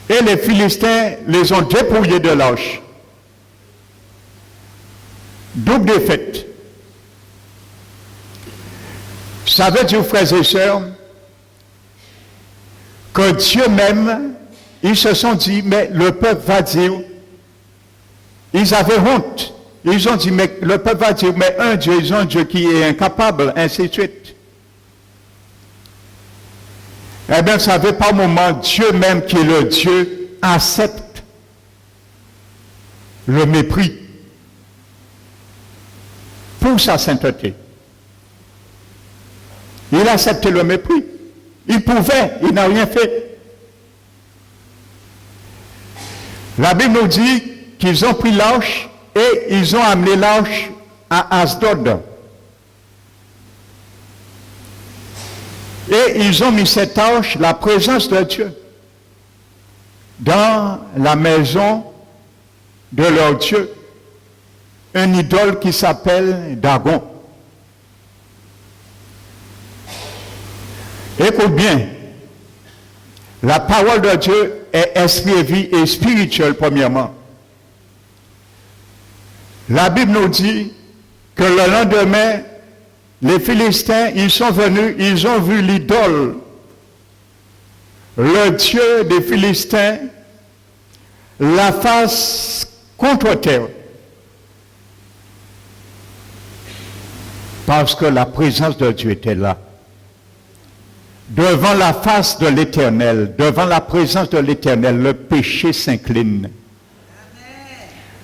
et les Philistins les ont dépouillés de l'arche. Double défaite. Ça veut dire, frères et sœurs, que Dieu même, ils se sont dit, mais le peuple va dire, ils avaient honte. Ils ont dit, mais le peuple va dire, mais un Dieu, ils ont un Dieu qui est incapable, ainsi de suite. Eh bien, vous savez, par moment, Dieu même, qui est le Dieu, accepte le mépris pour sa sainteté. Il a accepté le mépris. Il pouvait, il n'a rien fait. La Bible nous dit qu'ils ont pris l'arche et ils ont amené l'arche à Asdod. Et ils ont mis cette arche, la présence de Dieu, dans la maison de leur Dieu, un idole qui s'appelle Dagon. Écoute bien, la parole de Dieu est esprit et vie et spirituelle premièrement. La Bible nous dit que le lendemain, les Philistins, ils sont venus, ils ont vu l'idole, le Dieu des Philistins, la face contre terre. Parce que la présence de Dieu était là. Devant la face de l'Éternel, devant la présence de l'Éternel, le péché s'incline.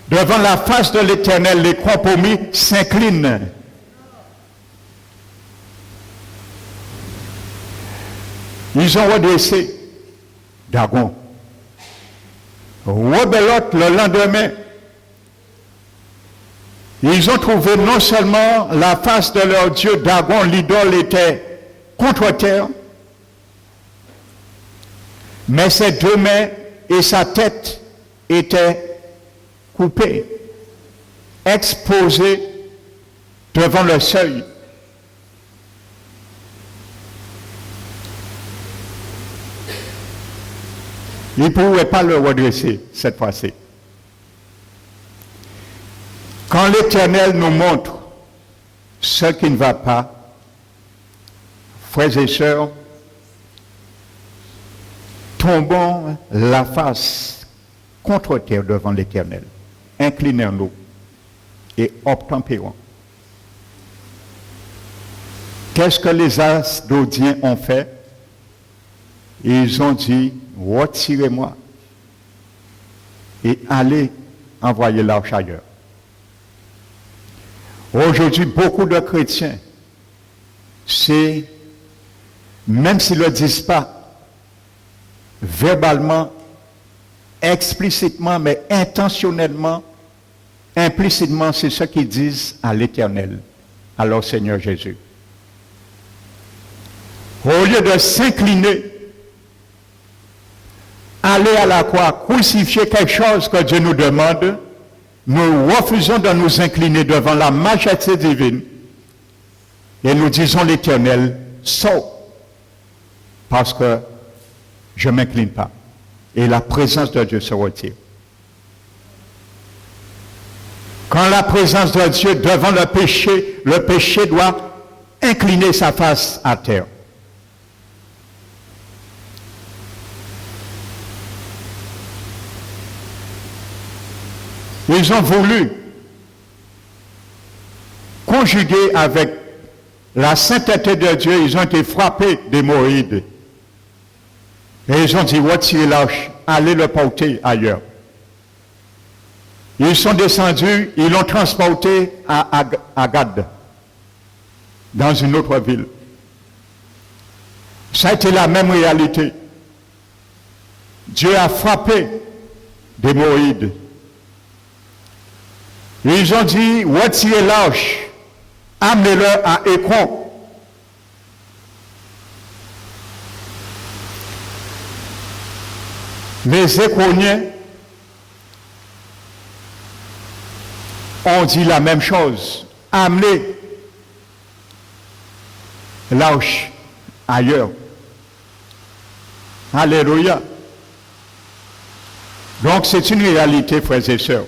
Devant la face de l'Éternel, les compromis s'inclinent. Ils ont redressé Dagon. Rebelote le lendemain. Ils ont trouvé non seulement la face de leur Dieu, Dagon, l'idole était contre terre, mais ses deux mains et sa tête étaient coupées, exposées devant le seuil. Il ne pouvait pas le redresser cette fois-ci. Quand l'Éternel nous montre ce qui ne va pas, frères et sœurs, tombons la face contre terre devant l'Éternel. Inclinons-nous et obtempérons. Qu'est-ce que les Asdodiens ont fait? Ils ont dit, retirez-moi et allez envoyer l'arche ailleurs. Aujourd'hui, beaucoup de chrétiens, même s'ils ne le disent pas verbalement, explicitement, mais intentionnellement, implicitement, c'est ce qu'ils disent à l'Éternel, à leur Seigneur Jésus. Au lieu de s'incliner, aller à la croix, crucifier quelque chose que Dieu nous demande, nous refusons de nous incliner devant la majesté divine et nous disons l'Éternel, saute, parce que je ne m'incline pas. Et la présence de Dieu se retire. Quand la présence de Dieu devant le péché doit incliner sa face à terre. Ils ont voulu conjuguer avec la sainteté de Dieu, ils ont été frappés d'hémorroïdes. Et ils ont dit, retirez l'arche, allez le porter ailleurs. Ils sont descendus, ils l'ont transporté à Gad, dans une autre ville. Ça a été la même réalité. Dieu a frappé d'hémorroïdes. Ils ont dit, retirez l'arche, amenez-le à Écron. Les Écroniens ont dit la même chose. Amenez l'arche ailleurs. Alléluia. Donc c'est une réalité, frères et sœurs.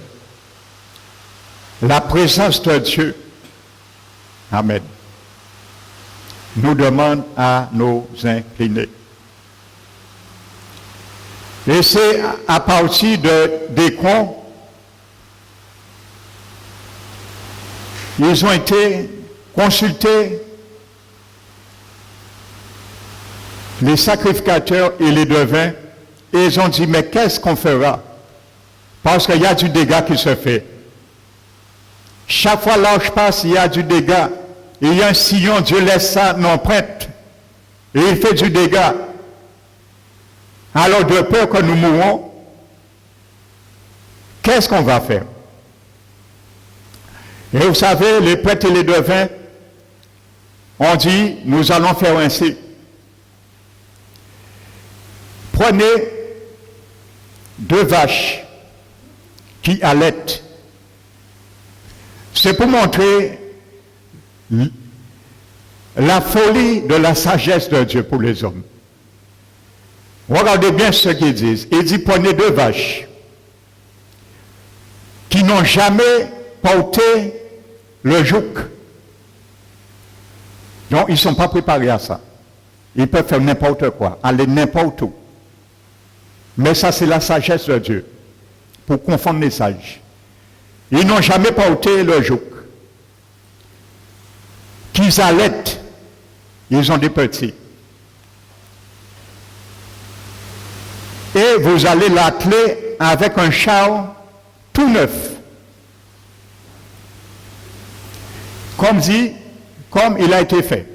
La présence de Dieu, amen, nous demande à nous incliner. Et c'est à partir d'Écron, ils ont été consultés, les sacrificateurs et les devins, et ils ont dit, mais qu'est-ce qu'on fera? Parce qu'il y a du dégât qui se fait. Chaque fois l'arche passe, il y a du dégât. Il y a un sillon, Dieu laisse ça, une empreinte. Et il fait du dégât. Alors de peur que nous mourons, qu'est-ce qu'on va faire? Et vous savez, les prêtres et les devins ont dit, nous allons faire ainsi. Prenez 2 vaches qui allaitent. C'est pour montrer la folie de la sagesse de Dieu pour les hommes. Regardez bien ce qu'ils disent. Ils disent, prenez 2 vaches qui n'ont jamais porté le joug. Donc, ils ne sont pas préparés à ça. Ils peuvent faire n'importe quoi, aller n'importe où. Mais ça, c'est la sagesse de Dieu, pour confondre les sages. Ils n'ont jamais porté le joug. Qu'ils allaitent, ils ont des petits. Et vous allez l'atteler avec un char tout neuf. Comme il a été fait.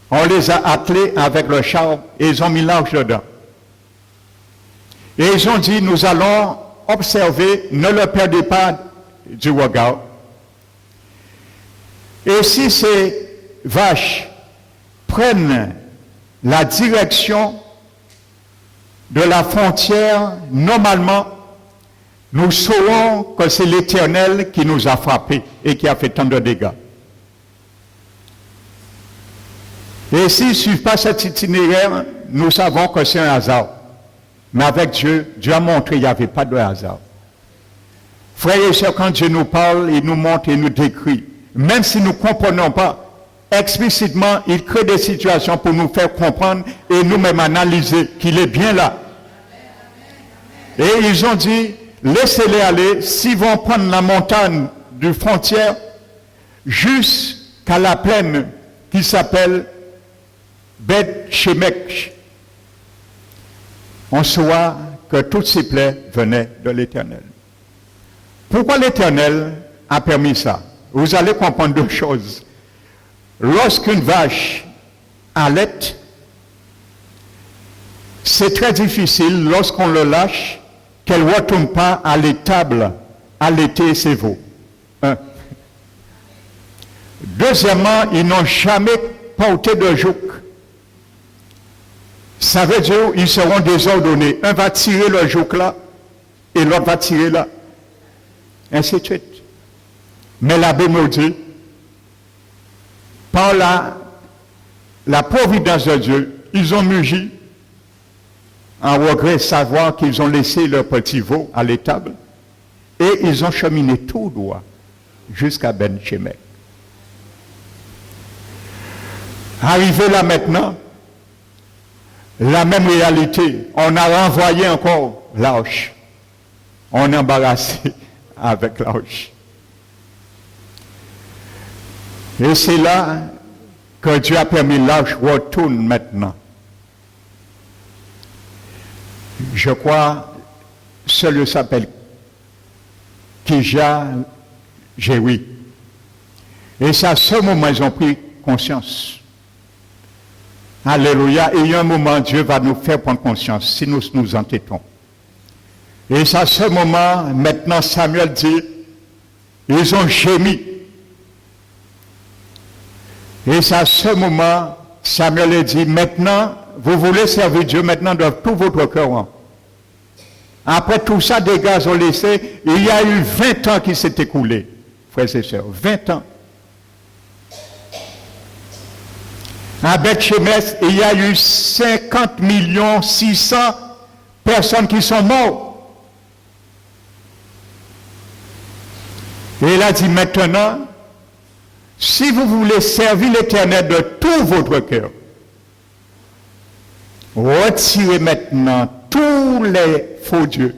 On les a attelés avec le char et ils ont mis l'arche dedans. Et ils ont dit, nous allons observer, ne le perdez pas du regard. Et si ces vaches prennent la direction de la frontière, normalement, nous saurons que c'est l'Éternel qui nous a frappés et qui a fait tant de dégâts. Et s'ils ne suivent pas cet itinéraire, nous savons que c'est un hasard. Mais avec Dieu, Dieu a montré qu'il n'y avait pas de hasard. Frères et sœurs, quand Dieu nous parle, il nous montre et nous décrit. Même si nous ne comprenons pas, explicitement, il crée des situations pour nous faire comprendre et nous-mêmes analyser qu'il est bien là. Et ils ont dit, laissez-les aller, s'ils vont prendre la montagne du frontière jusqu'à la plaine qui s'appelle Beth Shemesh. On saura que toutes ces plaies venaient de l'Éternel. Pourquoi l'Éternel a permis ça? Vous allez comprendre deux choses. Lorsqu'une vache allaite, c'est très difficile, lorsqu'on le lâche, qu'elle ne retourne pas à l'étable allaiter ses veaux. Un. Deuxièmement, ils n'ont jamais porté de joug. Ça veut dire qu'ils seront désordonnés. Un va tirer le joug là et l'autre va tirer là. Ainsi de suite. Mais la Bible nous dit, par la providence de Dieu, ils ont mugi en regret de savoir qu'ils ont laissé leur petit veau à l'étable et ils ont cheminé tout droit jusqu'à Ben Shemesh. Arrivé là maintenant, la même réalité, on a renvoyé encore l'arche. On est embarrassé avec l'arche. Et c'est là que Dieu a permis l'arche retourne maintenant. Je crois, celui s'appelle Kija Jéhui. Et c'est à ce moment ils ont pris conscience. Alléluia. Et il y a un moment, Dieu va nous faire prendre conscience si nous nous entêtons. Et c'est à ce moment, maintenant Samuel dit, ils ont gémi. Et c'est à ce moment, Samuel a dit, maintenant, vous voulez servir Dieu maintenant de tout votre cœur. Après tout ça, des gars ont laissé, il y a eu 20 ans qui s'est écoulé, frères et sœurs, 20 ans. À Beth Shemesh, il y a eu 50 600 000 personnes qui sont mortes. Et il a dit maintenant, si vous voulez servir l'Éternel de tout votre cœur, retirez maintenant tous les faux dieux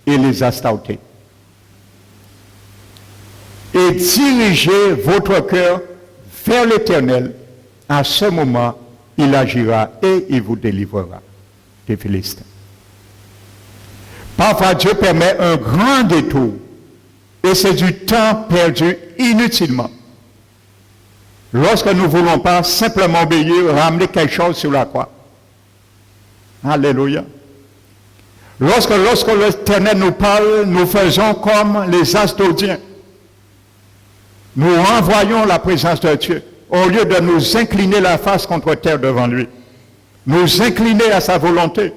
et les astartés. Et dirigez votre cœur vers l'Éternel. À ce moment, il agira et il vous délivrera des Philistins. Parfois, Dieu permet un grand détour. Et c'est du temps perdu inutilement. Lorsque nous ne voulons pas simplement obéir, ramener quelque chose sur la croix. Alléluia. Lorsque l'Éternel nous parle, nous faisons comme les Asdodiens. Nous renvoyons la présence de Dieu. Au lieu de nous incliner la face contre terre devant lui. Nous incliner à sa volonté.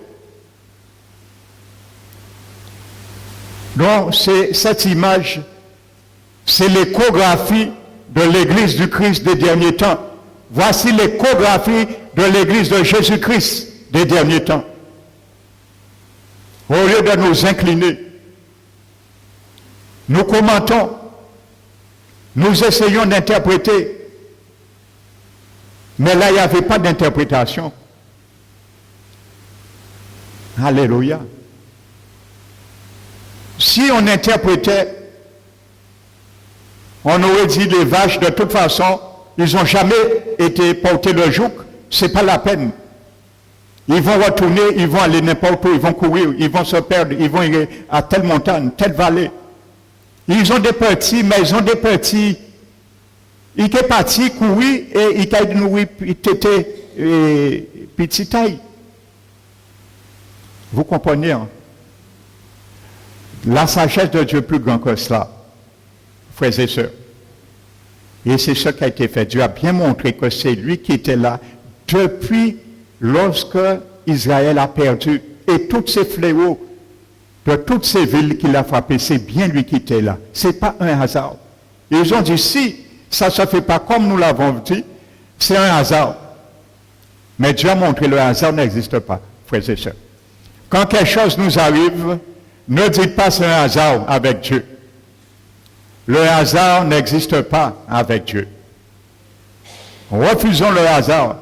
Donc, cette image, c'est l'échographie de l'Église du Christ des derniers temps. Voici l'échographie de l'Église de Jésus-Christ des derniers temps. Au lieu de nous incliner, nous commentons, nous essayons d'interpréter, mais là, il n'y avait pas d'interprétation. Alléluia. Si on interprétait, on aurait dit les vaches, de toute façon, ils n'ont jamais été portés le joug, ce n'est pas la peine. Ils vont retourner, ils vont aller n'importe où, ils vont courir, ils vont se perdre, ils vont aller à telle montagne, telle vallée. Ils ont des petits, mais ils ont des petits. Ils sont partis courir et ils ont nourri petit taille. Vous comprenez, hein? La sagesse de Dieu est plus grande que cela, frères et sœurs. Et c'est ce qui a été fait. Dieu a bien montré que c'est lui qui était là depuis lorsque Israël a perdu et tous ces fléaux de toutes ces villes qu'il a frappées, c'est bien lui qui était là. Ce n'est pas un hasard. Ils ont dit, si ça ne se fait pas comme nous l'avons dit, c'est un hasard. Mais Dieu a montré que le hasard n'existe pas, frères et sœurs. Quand quelque chose nous arrive, ne dites pas c'est un hasard avec Dieu. Le hasard n'existe pas avec Dieu. Refusons le hasard.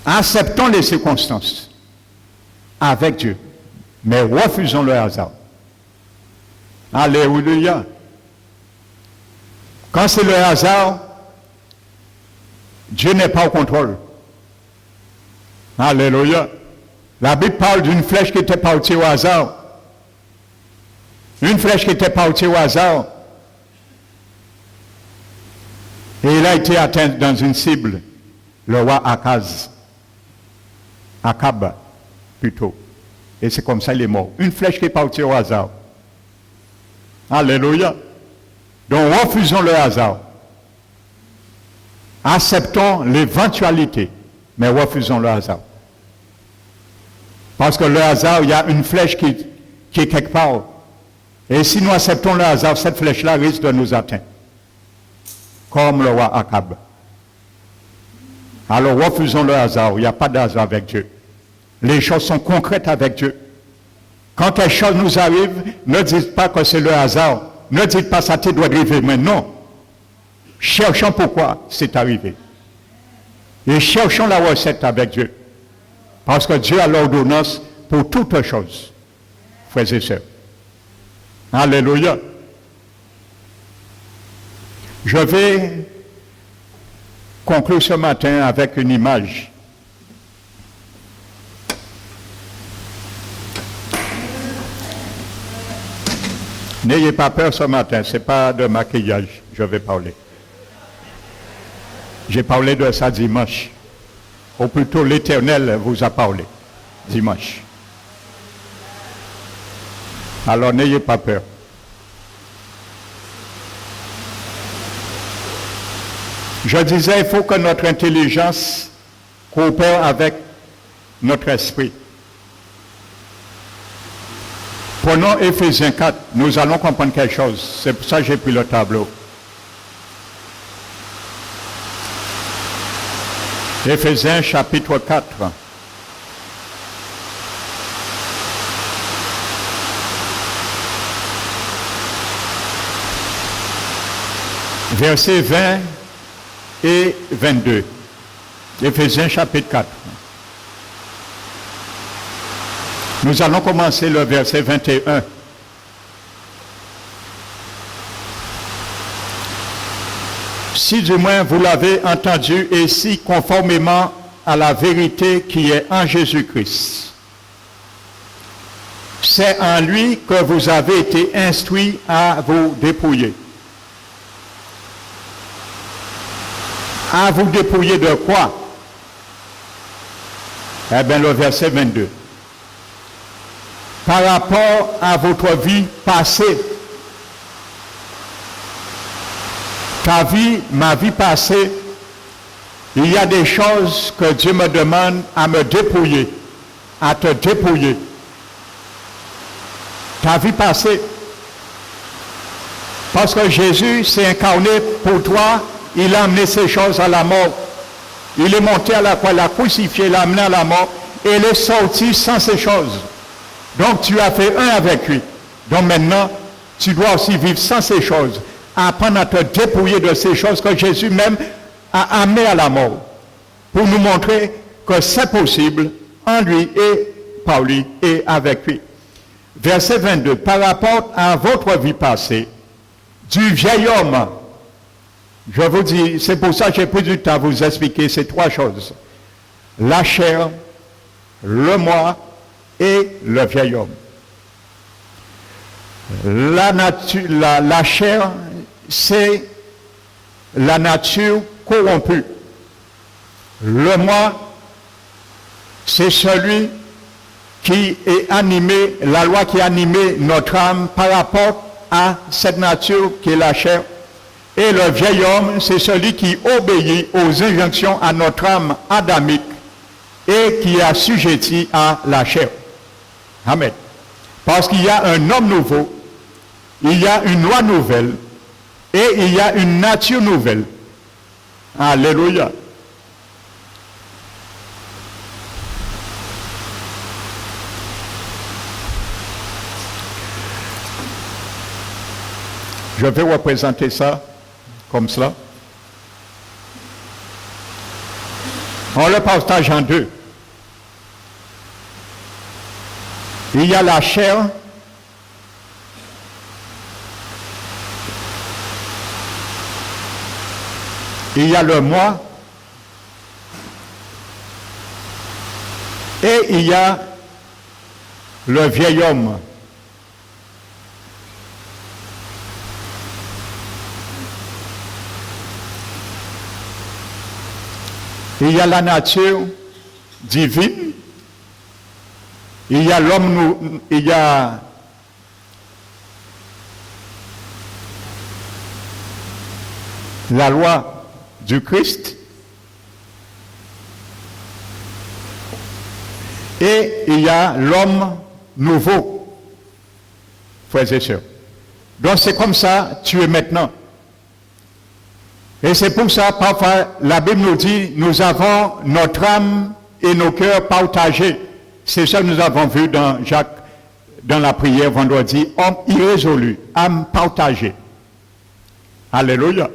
Acceptons les circonstances avec Dieu, mais refusons le hasard. Alléluia. Quand c'est le hasard, Dieu n'est pas au contrôle. Alléluia. La Bible parle d'une flèche qui était partie au hasard. Une flèche qui était partie au hasard. Et il a été atteint dans une cible, le roi Akab, plutôt. Et c'est comme ça qu'il est mort. Une flèche qui est partie au hasard. Alléluia. Donc refusons le hasard. Acceptons l'éventualité, mais refusons le hasard. Parce que le hasard, il y a une flèche qui est quelque part. Et si nous acceptons le hasard, cette flèche-là risque de nous atteindre. Comme le roi Akab. Alors refusons le hasard. Il n'y a pas de hasard avec Dieu. Les choses sont concrètes avec Dieu. Quand quelque chose nous arrive, ne dites pas que c'est le hasard. Ne dites pas ça te doit arriver. Mais non. Cherchons pourquoi c'est arrivé. Et cherchons la recette avec Dieu. Parce que Dieu a l'ordonnance pour toutes choses. Frères et sœurs. Alléluia. Je vais conclure ce matin avec une image. N'ayez pas peur ce matin, ce n'est pas de maquillage, je vais parler. J'ai parlé de ça dimanche. Ou plutôt l'Éternel vous a parlé dimanche. Alors n'ayez pas peur. Je disais, il faut que notre intelligence coopère avec notre esprit. Prenons Éphésiens 4, nous allons comprendre quelque chose. C'est pour ça que j'ai pris le tableau. Éphésiens chapitre 4. Versets 20 et 22. Éphésiens chapitre 4. Nous allons commencer le verset 21. Si du moins vous l'avez entendu et si conformément à la vérité qui est en Jésus-Christ. C'est en lui que vous avez été instruits à vous dépouiller. À vous dépouiller de quoi? Eh bien, le verset 22. Par rapport à votre vie passée. Ta vie, ma vie passée, il y a des choses que Dieu me demande à me dépouiller, à te dépouiller. Ta vie passée. Parce que Jésus s'est incarné pour toi, il a amené ces choses à la mort. Il est monté à la croix, l'a crucifié, l'a amené à la mort, et il est sorti sans ces choses. Donc tu as fait un avec lui. Donc maintenant, tu dois aussi vivre sans ces choses. Apprendre à te dépouiller de ces choses que Jésus même a amenées à la mort. Pour nous montrer que c'est possible en lui et par lui et avec lui. Verset 22. Par rapport à votre vie passée, du vieil homme, je vous dis, c'est pour ça que j'ai pris du temps à vous expliquer ces trois choses. La chair, le moi et le vieil homme. La chair, c'est la nature corrompue. Le moi, c'est celui qui est animé, la loi qui a animé notre âme par rapport à cette nature qui est la chair. Et le vieil homme, c'est celui qui obéit aux injonctions à notre âme adamique et qui est assujetti à la chair. Amen. Parce qu'il y a un homme nouveau, il y a une loi nouvelle et il y a une nature nouvelle. Alléluia. Je vais représenter ça comme cela. On le partage en deux. Il y a la chair il y a le moi et il y a le vieil homme. Il y a la nature divine, il y a l'homme, il y a la loi du Christ et il y a l'homme nouveau, frères et sœurs. Donc c'est comme ça, tu es maintenant. Et c'est pour ça, parfois, la Bible nous dit, nous avons notre âme et nos cœurs partagés. C'est ça que nous avons vu dans Jacques, dans la prière vendredi, homme irrésolu, âme partagée. Alléluia.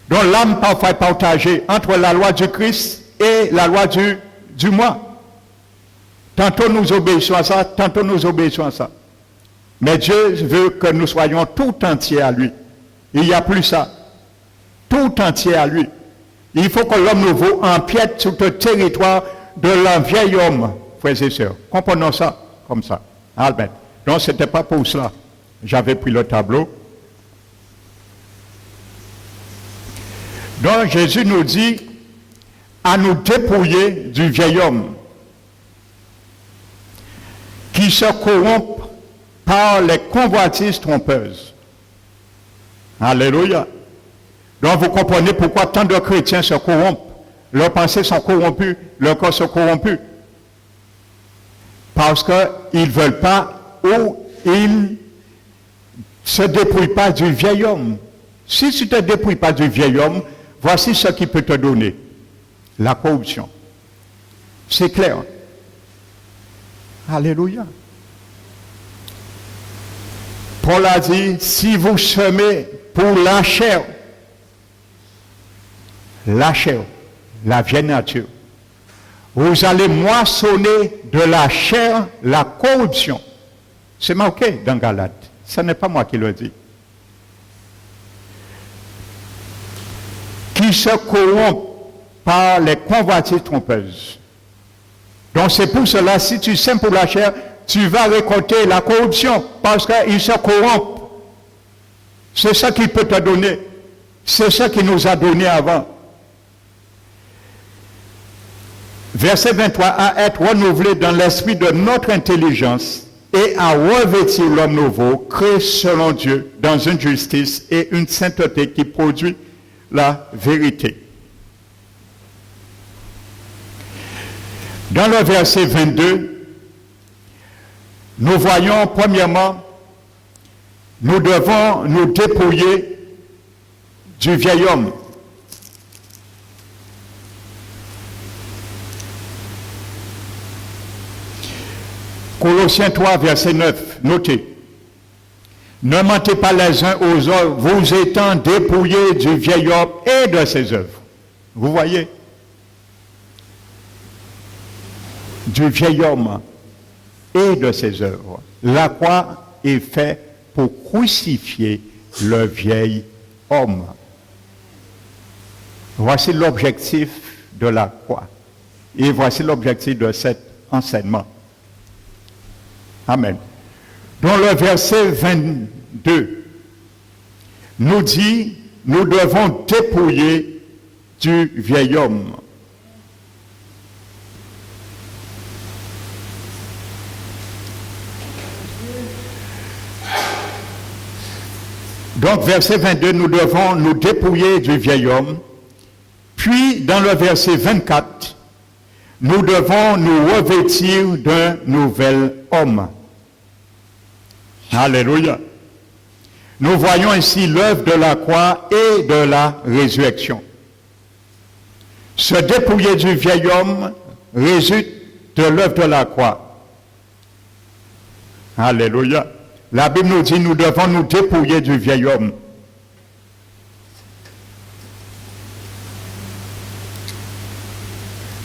Donc l'âme parfois est partagée entre la loi du Christ et la loi du moi. Tantôt nous obéissons à ça, tantôt nous obéissons à ça. Mais Dieu veut que nous soyons tout entiers à lui. Il n'y a plus ça. Tout entier à lui. Il faut que l'homme nouveau empiète sur le territoire de l'un vieil homme, frères et sœurs. Comprenons ça comme ça. Albert. Donc ce n'était pas pour cela. J'avais pris le tableau. Donc Jésus nous dit à nous dépouiller du vieil homme qui se corrompt par les convoitises trompeuses. Alléluia. Donc vous comprenez pourquoi tant de chrétiens se corrompent. Leurs pensées sont corrompues, leur corps se corrompu. Parce qu'ils ne veulent pas ou ils ne se dépouillent pas du vieil homme. Si tu ne te dépouilles pas du vieil homme, voici ce qu'il peut te donner. La corruption. C'est clair. Alléluia. Paul a dit, si vous semez pour la chair, la vieille nature, vous allez moissonner de la chair la corruption. C'est marqué dans Galates. Ce n'est pas moi qui le dis. Qui se corrompt par les convoitises trompeuses. Donc c'est pour cela, si tu sèmes pour la chair, tu vas récolter la corruption, parce qu'il se corrompt. C'est ça qu'il peut te donner. C'est ça qu'il nous a donné avant. Verset 23, à être renouvelé dans l'esprit de notre intelligence et à revêtir l'homme nouveau, créé selon Dieu, dans une justice et une sainteté qui produit la vérité. Dans le verset 22, nous voyons premièrement, nous devons nous dépouiller du vieil homme. Colossiens 3, verset 9, notez. Ne mentez pas les uns aux autres, vous étant dépouillés du vieil homme et de ses œuvres. Vous voyez? Du vieil homme et de ses œuvres. La croix est faite pour crucifier le vieil homme. Voici l'objectif de la croix. Et voici l'objectif de cet enseignement. Amen. Dans le verset 22, nous dit, nous devons dépouiller du vieil homme. Donc, verset 22, nous devons nous dépouiller du vieil homme. Puis, dans le verset 24, nous devons nous revêtir d'un nouvel homme. Alléluia. Nous voyons ici l'œuvre de la croix et de la résurrection. Se dépouiller du vieil homme résulte de l'œuvre de la croix. Alléluia. La Bible nous dit, nous devons nous dépouiller du vieil homme.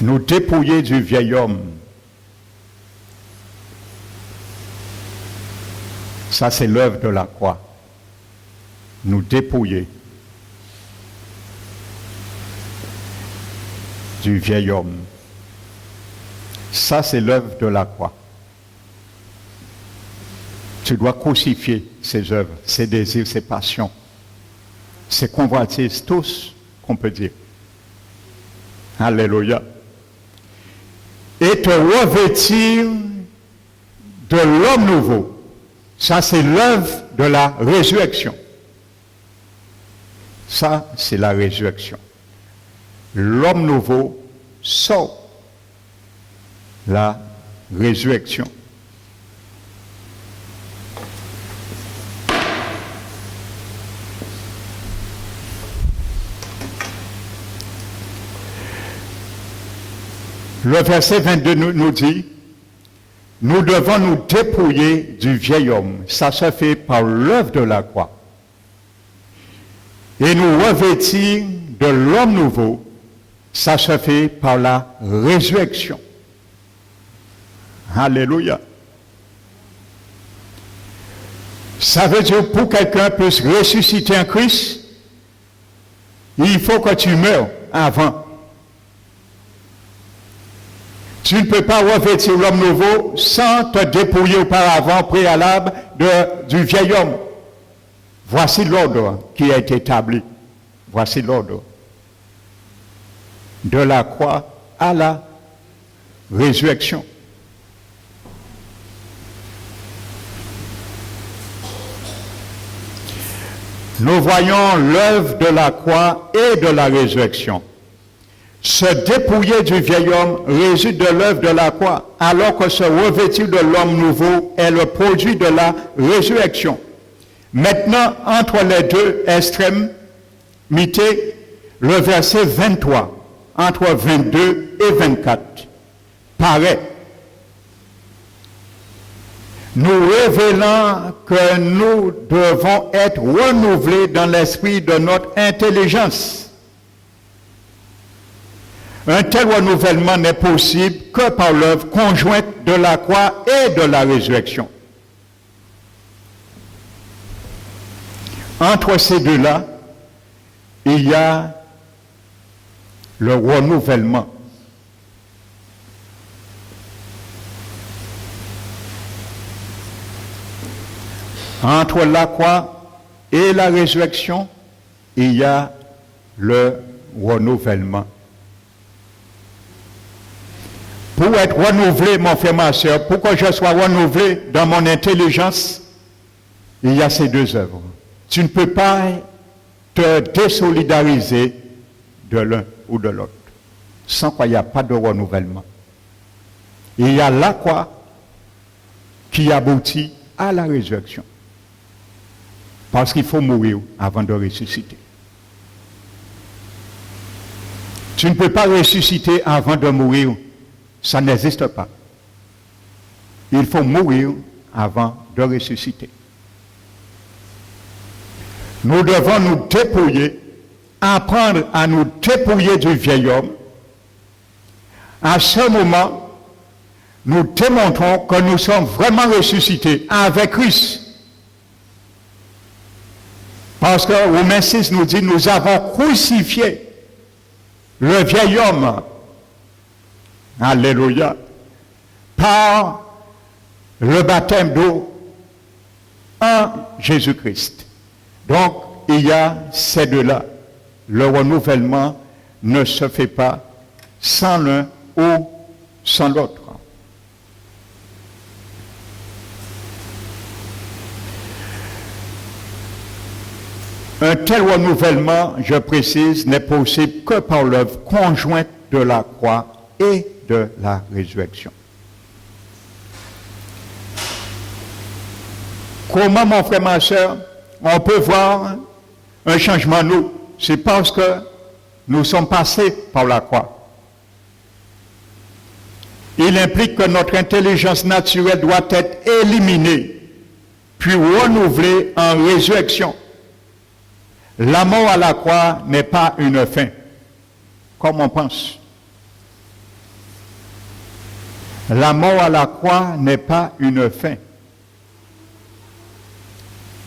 Nous dépouiller du vieil homme. Ça, c'est l'œuvre de la croix. Nous dépouiller du vieil homme. Ça, c'est l'œuvre de la croix. Tu dois crucifier ses œuvres, ses désirs, ses passions, ses convoitises, tous qu'on peut dire. Alléluia. Et te revêtir de l'homme nouveau. Ça, c'est l'œuvre de la résurrection. Ça, c'est la résurrection. L'homme nouveau sort la résurrection. Le verset 22 nous dit, nous devons nous dépouiller du vieil homme. Ça se fait par l'œuvre de la croix. Et nous revêtir de l'homme nouveau. Ça se fait par la résurrection. Alléluia. Ça veut dire pour quelqu'un puisse ressusciter en Christ, il faut que tu meurs avant. Tu ne peux pas revêtir l'homme nouveau sans te dépouiller auparavant, préalable du vieil homme. Voici l'ordre qui a été établi. Voici l'ordre. De la croix à la résurrection. Nous voyons l'œuvre de la croix et de la résurrection. Se dépouiller du vieil homme résulte de l'œuvre de la croix, alors que se revêtir de l'homme nouveau est le produit de la résurrection. Maintenant, entre les deux extrémités, le verset 23, entre 22 et 24, paraît, nous révélant que nous devons être renouvelés dans l'esprit de notre intelligence. Un tel renouvellement n'est possible que par l'œuvre conjointe de la croix et de la résurrection. Entre ces deux-là, il y a le renouvellement. Entre la croix et la résurrection, il y a le renouvellement. Pour être renouvelé, mon frère, ma soeur, pour que je sois renouvelé dans mon intelligence, il y a ces deux œuvres. Tu ne peux pas te désolidariser de l'un ou de l'autre, sans quoi il n'y a pas de renouvellement. Il y a la croix qui aboutit à la résurrection. Parce qu'il faut mourir avant de ressusciter. Tu ne peux pas ressusciter avant de mourir. Ça n'existe pas. Il faut mourir avant de ressusciter. Nous devons nous dépouiller, apprendre à nous dépouiller du vieil homme. À ce moment, nous démontrons que nous sommes vraiment ressuscités avec Christ. Parce que Romains 6 nous dit, nous avons crucifié le vieil homme. Alléluia. Par le baptême d'eau en Jésus-Christ. Donc, il y a ces deux-là. Le renouvellement ne se fait pas sans l'un ou sans l'autre. Un tel renouvellement, je précise, n'est possible que par l'œuvre conjointe de la croix et de la résurrection. Comment, mon frère, ma soeur, on peut voir un changement en nous? C'est parce que nous sommes passés par la croix. Il implique que notre intelligence naturelle doit être éliminée, puis renouvelée en résurrection. La mort à la croix n'est pas une fin, comme on pense. La mort à la croix n'est pas une fin.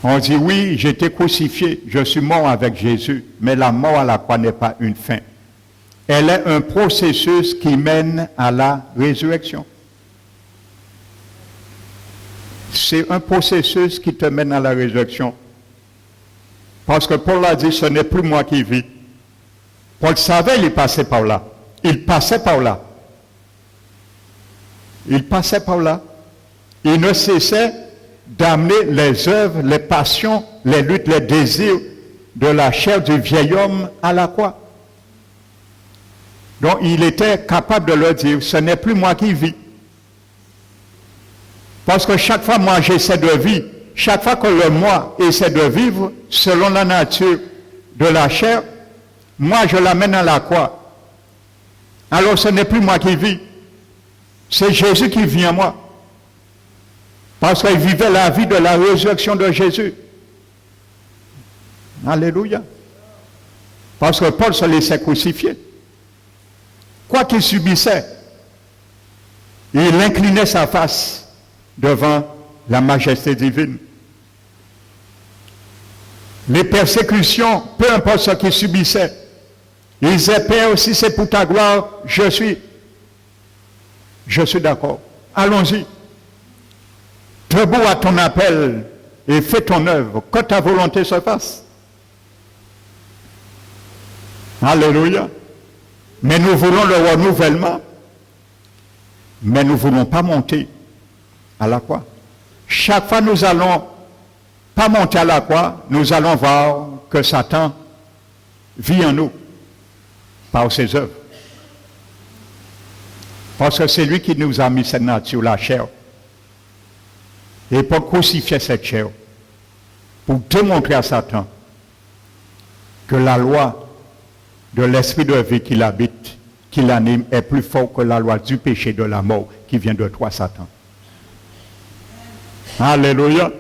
On dit oui, j'ai été crucifié, je suis mort avec Jésus, mais la mort à la croix n'est pas une fin. Elle est un processus qui mène à la résurrection. C'est un processus qui te mène à la résurrection. Parce que Paul a dit, ce n'est plus moi qui vis. Paul savait, il passait par là. Il passait par là. Il passait par là. Il ne cessait d'amener les œuvres, les passions, les luttes, les désirs de la chair du vieil homme à la croix. Donc il était capable de leur dire, ce n'est plus moi qui vis. Parce que chaque fois moi j'essaie de vivre, chaque fois que le moi essaie de vivre selon la nature de la chair, moi je l'amène à la croix. Alors ce n'est plus moi qui vis, c'est Jésus qui vit en moi. Parce qu'il vivait la vie de la résurrection de Jésus. Alléluia. Parce que Paul se laissait crucifier. Quoi qu'il subissait, il inclinait sa face devant la majesté divine. Les persécutions, peu importe ce qu'il subissait, il disait, Père, si c'est pour ta gloire, je suis d'accord. Allons-y. Debout à ton appel et fais ton œuvre, que ta volonté se fasse. Alléluia. Mais nous voulons le renouvellement. Mais nous ne voulons pas monter à la croix. Chaque fois nous allons pas monter à la croix, nous allons voir que Satan vit en nous par ses œuvres. Parce que c'est lui qui nous a mis cette nature, la chair. Et pour crucifier cette chair, pour démontrer à Satan que la loi de l'esprit de vie qui l'habite, qui l'anime, est plus forte que la loi du péché de la mort qui vient de toi, Satan. Alléluia.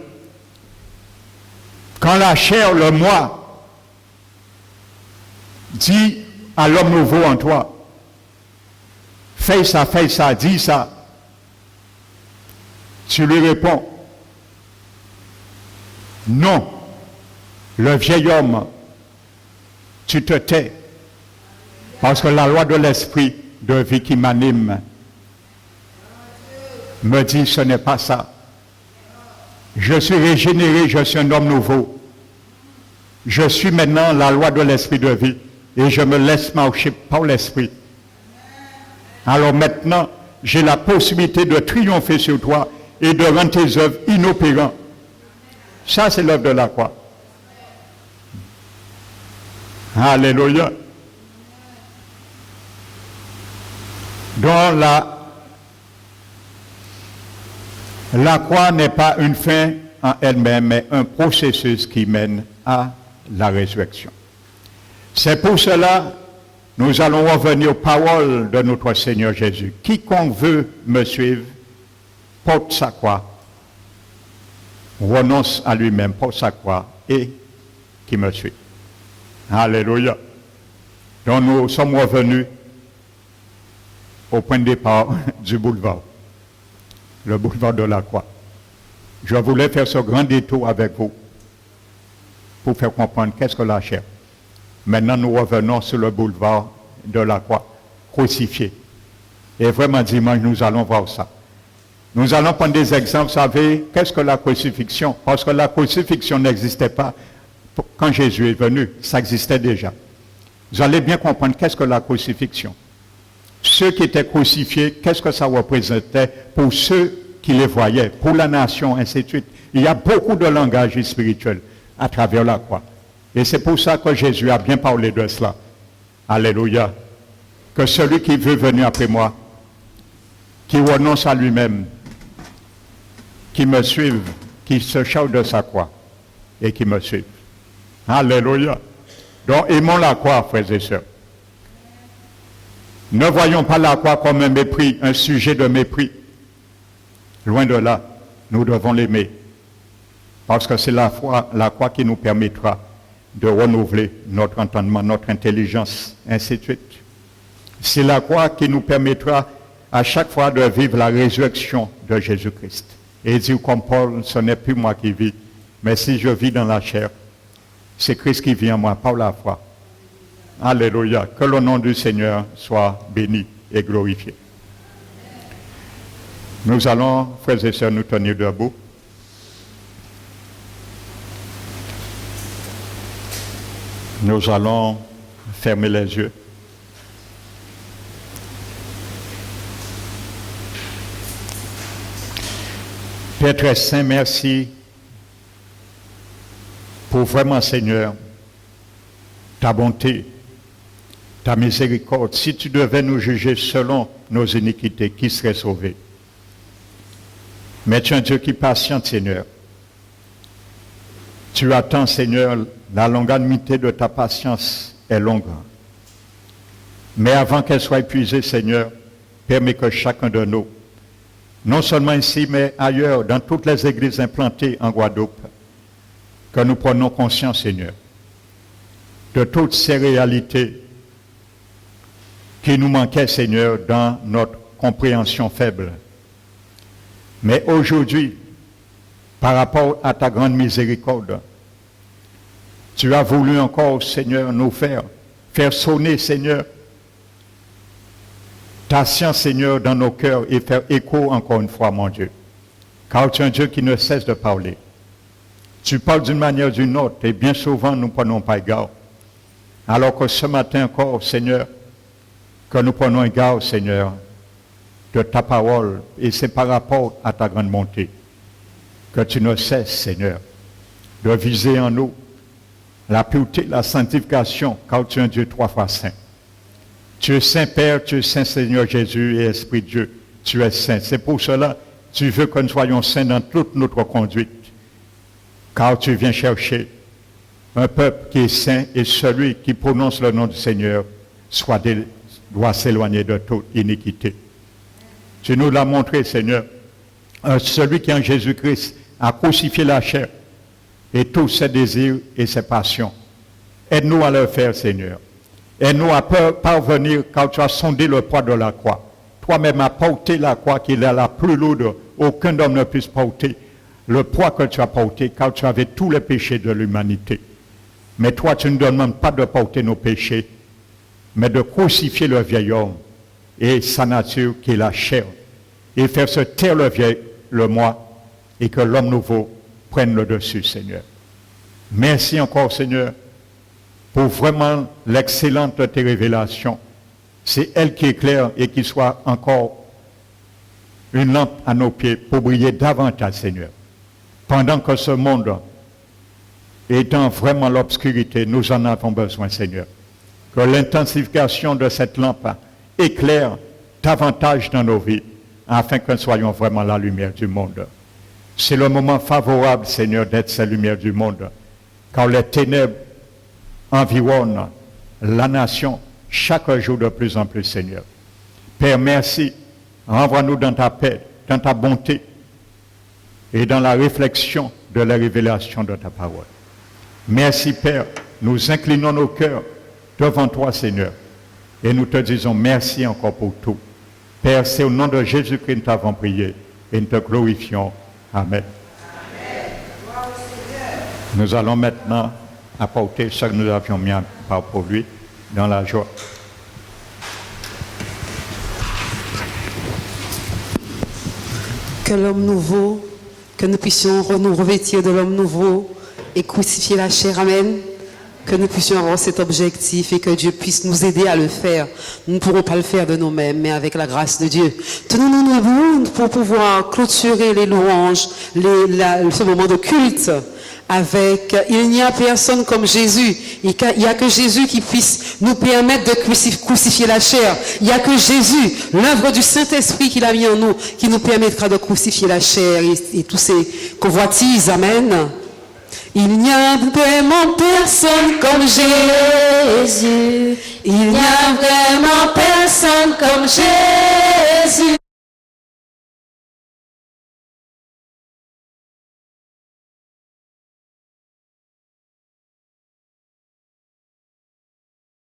Quand la chair, le moi, dit à l'homme nouveau en toi, fais ça, dis ça, tu lui réponds, non, le vieil homme, tu te tais, parce que la loi de l'esprit de vie qui m'anime me dit ce n'est pas ça. Je suis régénéré, je suis un homme nouveau. Je suis maintenant la loi de l'esprit de vie et je me laisse marcher par l'esprit. Alors maintenant, j'ai la possibilité de triompher sur toi et de rendre tes œuvres inopérantes. Ça, c'est l'œuvre de la croix. Alléluia. Donc la croix n'est pas une fin en elle-même, mais un processus qui mène à la résurrection. C'est pour cela nous allons revenir aux paroles de notre Seigneur Jésus. Quiconque veut me suivre, porte sa croix, renonce à lui-même, porte sa croix et qui me suit. Alléluia. Donc nous sommes revenus au point de départ du boulevard, le boulevard de la croix. Je voulais faire ce grand détour avec vous pour faire comprendre qu'est-ce que la chair. Maintenant, nous revenons sur le boulevard de la croix, crucifié. Et vraiment, dimanche, nous allons voir ça. Nous allons prendre des exemples. Vous savez, qu'est-ce que la crucifixion? Parce que la crucifixion n'existait pas quand Jésus est venu. Ça existait déjà. Vous allez bien comprendre qu'est-ce que la crucifixion. Ceux qui étaient crucifiés, qu'est-ce que ça représentait pour ceux qui les voyaient, pour la nation, ainsi de suite. Il y a beaucoup de langage spirituel à travers la croix. Et c'est pour ça que Jésus a bien parlé de cela. Alléluia. Que celui qui veut venir après moi, qui renonce à lui-même, qui me suive, qui se charge de sa croix et qui me suive. Alléluia. Donc aimons la croix, frères et sœurs. Ne voyons pas la croix comme un mépris, un sujet de mépris. Loin de là, nous devons l'aimer. Parce que c'est la croix qui nous permettra de renouveler notre entendement, notre intelligence, ainsi de suite. C'est la croix qui nous permettra à chaque fois de vivre la résurrection de Jésus-Christ. Et dire comme Paul, ce n'est plus moi qui vis, mais si je vis dans la chair, c'est Christ qui vit en moi par la foi. Alléluia. Que le nom du Seigneur soit béni et glorifié. Nous allons, frères et sœurs, nous tenir debout. Nous allons fermer les yeux. Père très saint, merci pour vraiment, Seigneur, ta bonté, ta miséricorde. Si tu devais nous juger selon nos iniquités, qui serait sauvé? Mais tu es un Dieu qui patiente, Seigneur. Tu attends, Seigneur, la longanimité de ta patience est longue. Mais avant qu'elle soit épuisée, Seigneur, permets que chacun de nous, non seulement ici, mais ailleurs, dans toutes les églises implantées en Guadeloupe, que nous prenons conscience, Seigneur, de toutes ces réalités qui nous manquaient, Seigneur, dans notre compréhension faible. Mais aujourd'hui, par rapport à ta grande miséricorde, tu as voulu encore, Seigneur, nous faire sonner, Seigneur, ta science, Seigneur, dans nos cœurs et faire écho encore une fois, mon Dieu. Car tu es un Dieu qui ne cesse de parler. Tu parles d'une manière ou d'une autre et bien souvent nous ne prenons pas égard. Alors que ce matin encore, Seigneur, que nous prenons égard, Seigneur, de ta parole et c'est par rapport à ta grande bonté que tu ne cesses, Seigneur, de viser en nous la pureté, la sanctification, car tu es un Dieu 3 fois saint. Tu es Saint Père, tu es Saint Seigneur Jésus et Esprit de Dieu, tu es saint. C'est pour cela que tu veux que nous soyons saints dans toute notre conduite, car tu viens chercher un peuple qui est saint et celui qui prononce le nom du Seigneur doit s'éloigner de toute iniquité. Tu nous l'as montré, Seigneur, celui qui en Jésus-Christ a crucifié la chair et tous ses désirs et ses passions. Aide-nous à le faire, Seigneur. Aide-nous à parvenir, car tu as sondé le poids de la croix. Toi-même as porté la croix qui est la plus lourde. Aucun homme ne puisse porter le poids que tu as porté, car tu avais tous les péchés de l'humanité. Mais toi, tu ne demandes pas de porter nos péchés, mais de crucifier le vieil homme et sa nature qui est la chair, et faire se taire le moi, et que l'homme nouveau prenne le dessus, Seigneur. Merci encore, Seigneur, pour vraiment l'excellente de tes révélations. C'est elle qui éclaire et qui soit encore une lampe à nos pieds pour briller davantage, Seigneur. Pendant que ce monde est dans vraiment l'obscurité, nous en avons besoin, Seigneur. Que l'intensification de cette lampe éclaire davantage dans nos vies, afin que nous soyons vraiment la lumière du monde. C'est le moment favorable, Seigneur, d'être cette lumière du monde, car les ténèbres environnent la nation chaque jour de plus en plus, Seigneur. Père, merci. Renvoie-nous dans ta paix, dans ta bonté et dans la réflexion de la révélation de ta parole. Merci, Père. Nous inclinons nos cœurs devant toi, Seigneur, et nous te disons merci encore pour tout. Père, c'est au nom de Jésus que nous t'avons prié et nous te glorifions. Amen. Amen. Nous allons maintenant apporter ce que nous avions mis à part pour lui dans la joie. Que l'homme nouveau, que nous puissions nous revêtir de l'homme nouveau et crucifier la chair. Amen. Que nous puissions avoir cet objectif et que Dieu puisse nous aider à le faire. Nous ne pourrons pas le faire de nous-mêmes, mais avec la grâce de Dieu. Tenons-nous debout pour pouvoir clôturer les louanges, ce moment de culte il n'y a personne comme Jésus. Il n'y a que Jésus qui puisse nous permettre de crucifier la chair. Il n'y a que Jésus, l'œuvre du Saint-Esprit qu'il a mis en nous, qui nous permettra de crucifier la chair et tous ces convoitises. Amen. Il n'y a vraiment personne comme Jésus. Il n'y a vraiment personne comme Jésus.